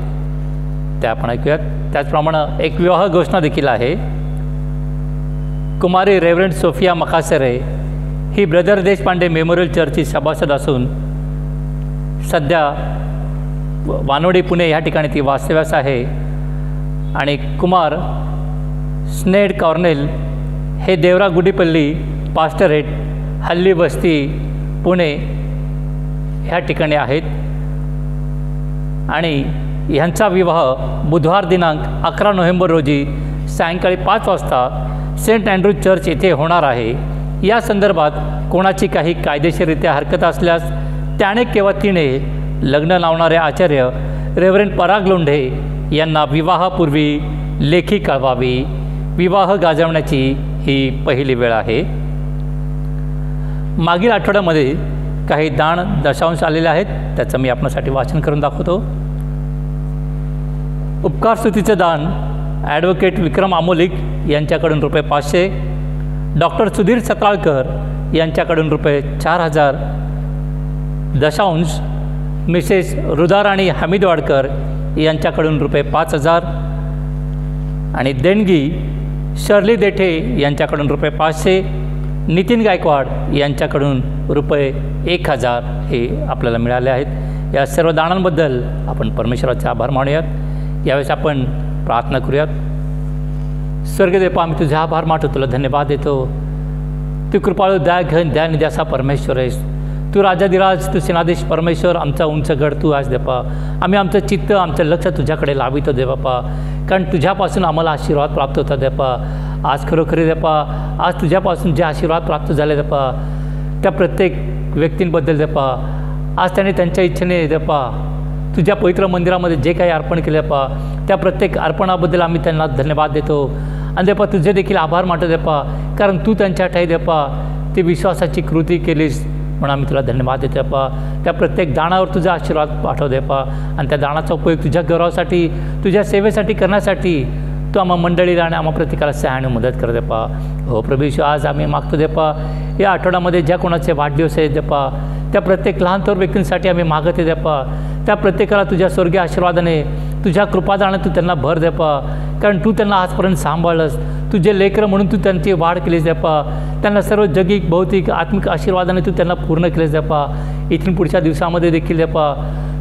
Speaker 1: त्या आपण ऐकूयात. त्याचप्रमाणे एक विवाह घोषणा देखील आहे. कुमारी रेव्हरंड सोफिया मकासरे ही ब्रदर देशपांडे मेमोरियल चर्चची सभासद असून सध्या वानवडी पुणे ह्या ठिकाणी ती वास्तव्यास आहे. आणि कुमार स्नेड कॉर्नेल हे देवरा गुडीपल्ली पास्टरेट हल्ली वस्ती पुणे ह्या ठिकाणी आहेत. आणि ह्यांचा विवाह बुधवार दिनांक 11 नोव्हेंबर रोजी सायंकाळी 5 वाजता सेंट अँड्रू चर्च येथे होणार आहे. या संदर्भात कोणाची काही कायदेशीररित्या हरकत असल्यास त्याने किंवा तिने लग्न लावणारे आचार्य रेव्हरंड पराग लोंढे यांना विवाहापूर्वी लेखी कळवावी. विवाह गाजवण्याची ही पहिली वेळ आहे. मागील आठवड्यामध्ये काही दान दशांश आलेले आहेत, त्याचं मी आपणासाठी वाचन करून दाखवतो. उपकार स्तुतीचं दान ॲडव्होकेट विक्रम आमोलिक यांच्याकडून ₹500, डॉक्टर सुधीर सताळकर यांच्याकडून ₹4000, दशांश मिसेस रुदाराणी हमीदवाडकर यांच्याकडून ₹5000 आणि देणगी शर्ली देठे यांच्याकडून ₹500, नितीन गायकवाड यांच्याकडून ₹1000 हे आपल्याला मिळाले आहेत. या सर्व दानांबद्दल आपण परमेश्वराचे आभार मानूयात. यावेळेस आपण प्रार्थना करूयात. स्वर्गदेव, आम्ही तुझे आभार मानतो, तुला धन्यवाद देतो. तू कृपाळू दया घन दया निध्यासा परमेश्वर आहेस. तू राजाधिराज, तू सेनाधीश परमेश्वर, आमचा उंच गड तू आज देपा. आम्ही आमचं चित्त आमचं लक्ष तुझ्याकडे लावितो दे बापा, कारण तुझ्यापासून आम्हाला आशीर्वाद प्राप्त होता देपा. आज खरोखरी देपा, आज तुझ्यापासून जे आशीर्वाद प्राप्त झाले देपा त्या प्रत्येक व्यक्तींबद्दल देपा. आज त्याने त्यांच्या इच्छेने देपा तुझ्या पवित्र मंदिरामध्ये जे काही अर्पण केले देपा त्या प्रत्येक अर्पणाबद्दल आम्ही त्यांना धन्यवाद देतो. आणि देपा तुझे देखील आभार मानतो देपा, कारण तू त्यांच्या ठाई देपा ती विश्वासाची कृती केलीस म्हणून आम्ही तुला धन्यवाद देतो देपा. त्या प्रत्येक दानावर तुझा आशीर्वाद पाठव देपा आणि त्या दानाचा उपयोग तुझ्या गौरवासाठी तुझ्या सेवेसाठी करण्यासाठी तू आम्हा मंडळीला आणि आम्हा प्रत्येकाला सहाय्याने मदत कर देपा. हो प्रभू येशू, आज आम्ही मागतो देपा या आठवड्यामध्ये ज्या कोणाचे वाढदिवस आहेत देपा त्या प्रत्येक लहान थोर व्यक्तींसाठी आम्ही मागते देपा. त्या प्रत्येकाला तुझ्या स्वर्गीय आशीर्वादाने तुझ्या कृपादाने तू त्यांना भर देपा, कारण तू त्यांना आजपर्यंत सांभाळलंस. तुझे लेकरं म्हणून तू त्यांची वाढ केलीस देपा. त्यांना सर्व जगिक भौतिक आत्मिक आशीर्वादाने तू त्यांना पूर्ण केलेस देपा. इथून पुढच्या दिवसामध्ये देखील देपा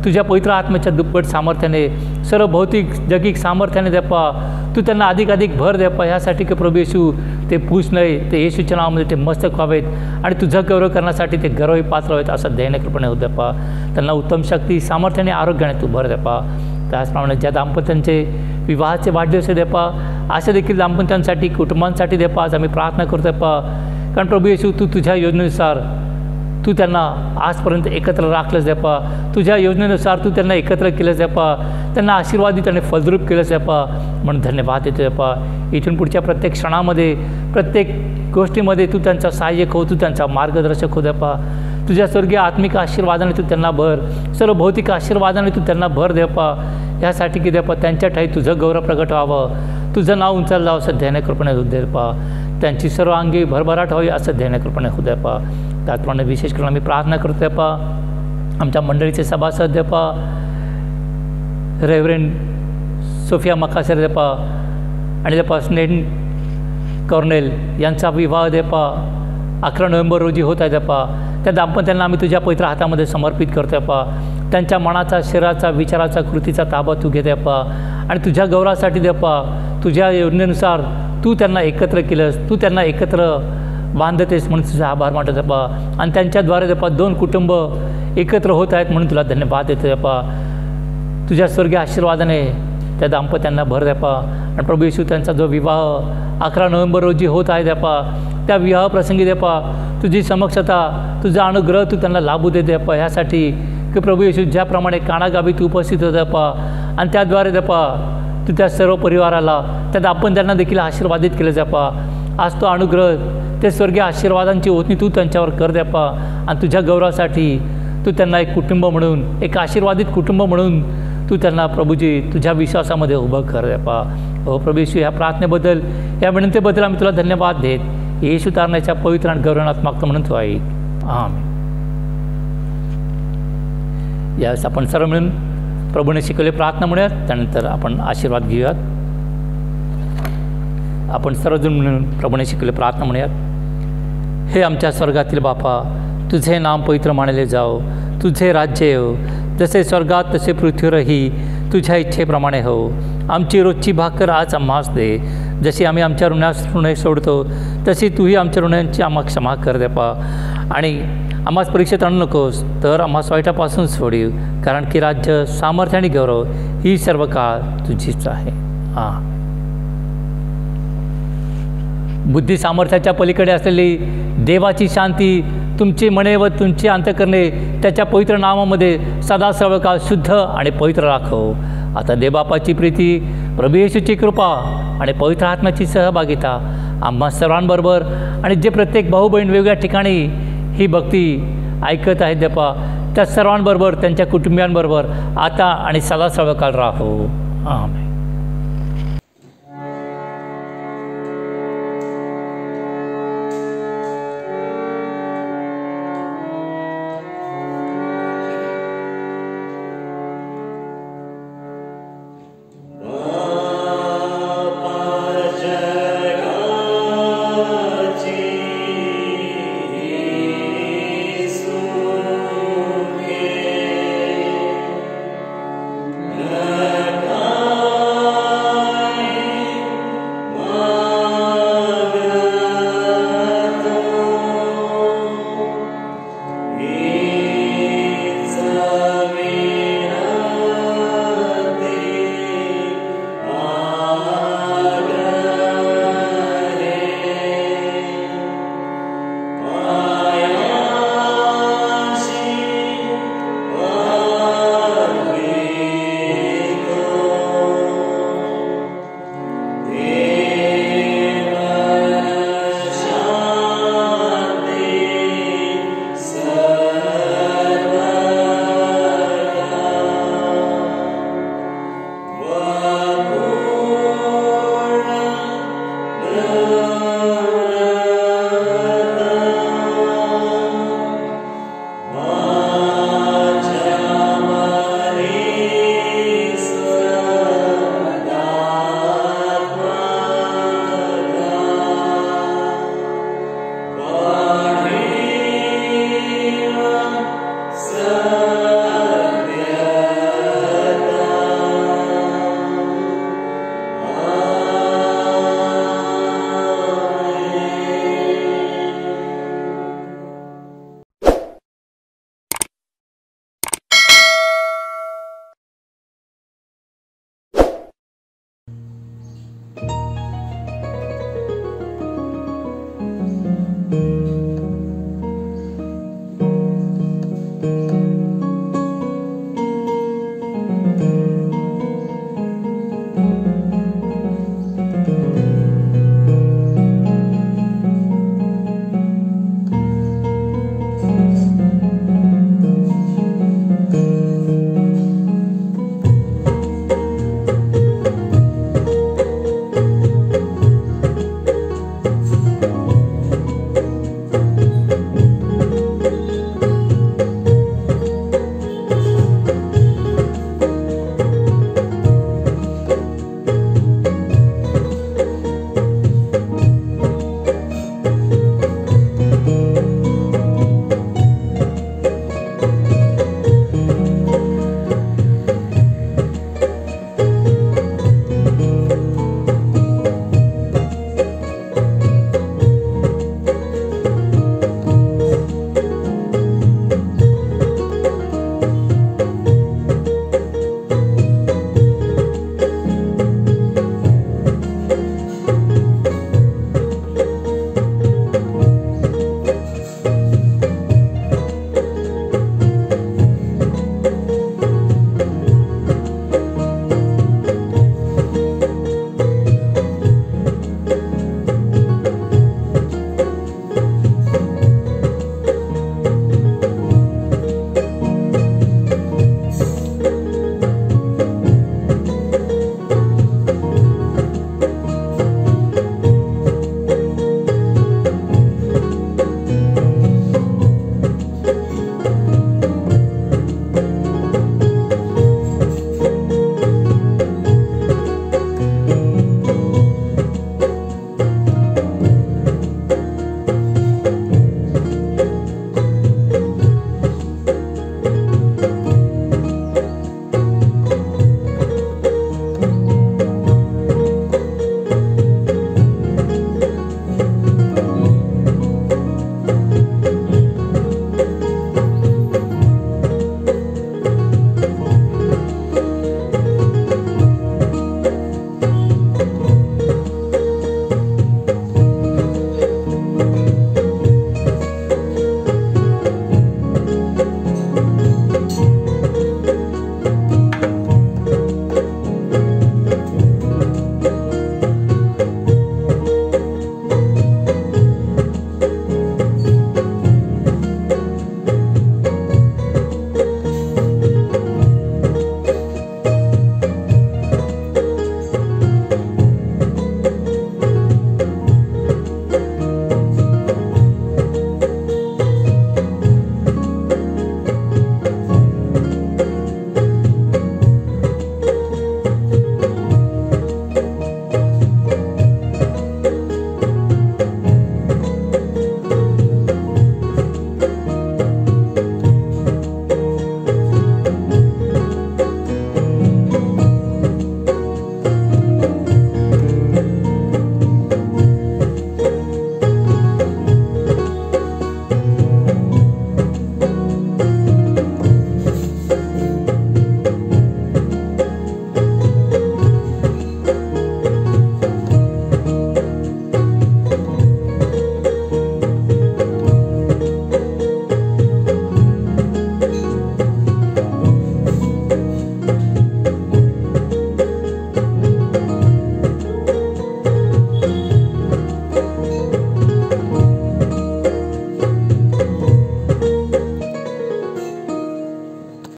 Speaker 1: तुझ्या पवित्र आत्म्याच्या दुप्पट सामर्थ्याने सर्व भौतिक जगिक सामर्थ्याने देपा तू त्यांना अधिकाधिक भर देपा. ह्यासाठी की प्रभू येशू ते पूछ नाही, ते येशूच्या नावामध्ये ते मस्तक व्हावेत आणि तुझा गौरव करण्यासाठी ते गर्वही पात्र व्हावेत असं ध्येयाने कृपणे होत देपा. त्यांना उत्तम शक्ती सामर्थ्याने आरोग्याने तू भर देपा. त्याचप्रमाणे ज्या दाम्पत्यांचे विवाहाचे वाढदिवस देपा अशा देखील दाम्पत्यांसाठी कुटुंबांसाठी देपा आज आम्ही प्रार्थना करतो देपा. कारण प्रभू येशू तू तुझ्या योजनेनुसार तू त्यांना आजपर्यंत एकत्र राखलंस देपा. तुझ्या योजनेनुसार तू त्यांना एकत्र केलंस देपा. त्यांना आशीर्वादित आणि फलद्रूप केलंस देपा म्हणून धन्यवाद देतो देपा. इथून पुढच्या प्रत्येक क्षणामध्ये प्रत्येक गोष्टीमध्ये तू त्यांचा सहाय्यक हो, तू त्यांचा मार्गदर्शक हो देपा. तुझ्या स्वर्गीय आत्मिक आशीर्वादाने तू त्यांना भर, सर्व भौतिक आशीर्वादाने तू त्यांना भर देपा. यासाठी की देपा त्यांच्या ठाई तुझं गौरव प्रगट व्हावं, तुझं नाव उंचावलं जावं असं ध्येयाने कृपणे होऊ देपा. त्यांची सर्व अंगी भरभराट व्हावी असं ध्येयाने कृपणे होऊ देपा. त्याचप्रमाणे विशेष करून आम्ही प्रार्थना करतो देपा आमच्या मंडळीचे सभासद देपा रेव्हरंड सोफिया मकासर देपा आणि देपा स्नेड कॉर्नेल यांचा विवाह देपा 11 नोव्हेंबर रोजी होत आहे देपा. त्या दाम्पत्यांना आम्ही तुझ्या पवित्र हातामध्ये समर्पित करतो देपा. त्यांच्या मनाचा, शरीराचा, विचाराचा, कृतीचा ताबा तू घे देपा आणि तुझ्या गौरवासाठी देपा तुझ्या योजनेनुसार तू त्यांना एकत्र केलंस, तू त्यांना एकत्र बांधतेस म्हणून तुझा आभार मानतो देपा. आणि त्यांच्याद्वारे देपा 2 कुटुंब एकत्र होत आहेत म्हणून तुला धन्यवाद देतो देपा. तुझ्या स्वर्गीय आशीर्वादाने त्या दाम्पत्यांना भर देपा. आणि प्रभू येशू त्यांचा जो विवाह 11 नोव्हेंबर रोजी होत आहे देपा त्या विवाहप्रसंगी देपा तुझी समक्षता, तुझा अनुग्रह तू त्यांना लाभू दे देपा. ह्यासाठी की प्रभू येशू ज्याप्रमाणे कानागावी तू उपस्थित होता देपा आणि त्याद्वारे देपा तू त्या सर्व परिवाराला त्या दाम्पत्यांना देखील आशीर्वादित केलं देपा. आज तो अनुग्रह ते स्वर्गीय आशीर्वादांची ओतणी तू त्यांच्यावर कर देपा आणि तुझ्या गौरवासाठी तू त्यांना एक कुटुंब म्हणून, एक आशीर्वादित कुटुंब म्हणून तू त्यांना प्रभूजी तुझ्या विश्वासामध्ये उभं कर देपा. हो प्रभू येशू, ह्या प्रार्थनेबद्दल, या विनंतीबद्दल आम्ही तुला धन्यवाद देत येशू तारण्याच्या पवित्र आणि गौरवनात मागतो म्हणून तू ऐक. आमेन. यावेळेस आपण सर्व मिळून प्रभूने शिकवले प्रार्थना म्हणूयात, त्यानंतर आपण आशीर्वाद घेऊयात. आपण सर्वजण मिळून प्रभूने शिकवले प्रार्थना म्हणूयात. हे आमच्या स्वर्गातील बापा, तुझे नाम पवित्र मानले जाओ, तुझे राज्य येव, जसे स्वर्गात तसे पृथ्वीवरही तुझ्या इच्छेप्रमाणे हो. आमची रोजची भाकर आज आम्हास दे, जशी आम्ही आमच्या ऋण सोडतो तशी तूही आमच्या ऋणांची आम्हाला क्षमा कर देपा. आणि आम्हास परीक्षेत आणू नकोस, तर आम्हास वाईटापासून सोडीव, कारण की राज्य, सामर्थ्य आणि गौरव ही सर्व काळ तुझीच आहे. हां. बुद्धी सामर्थ्याच्या पलीकडे असलेली देवाची शांती तुमची मने व तुमची अंतःकरणे त्याच्या पवित्र नावामध्ये सदा सर्व काळ शुद्ध आणि पवित्र राखो. आता देवबापाची प्रीती, प्रभू येशूची कृपा आणि पवित्र आत्म्याची सहभागिता आम्हा सर्वांबरोबर आणि जे प्रत्येक भाऊ बहीण वेगवेगळ्या ठिकाणी ही भक्ती ऐकत आहेत देपा, त्या सर्वांबरोबर, त्यांच्या कुटुंबियांबरोबर आता आणि सदा सर्व काळ राहो. आमेन.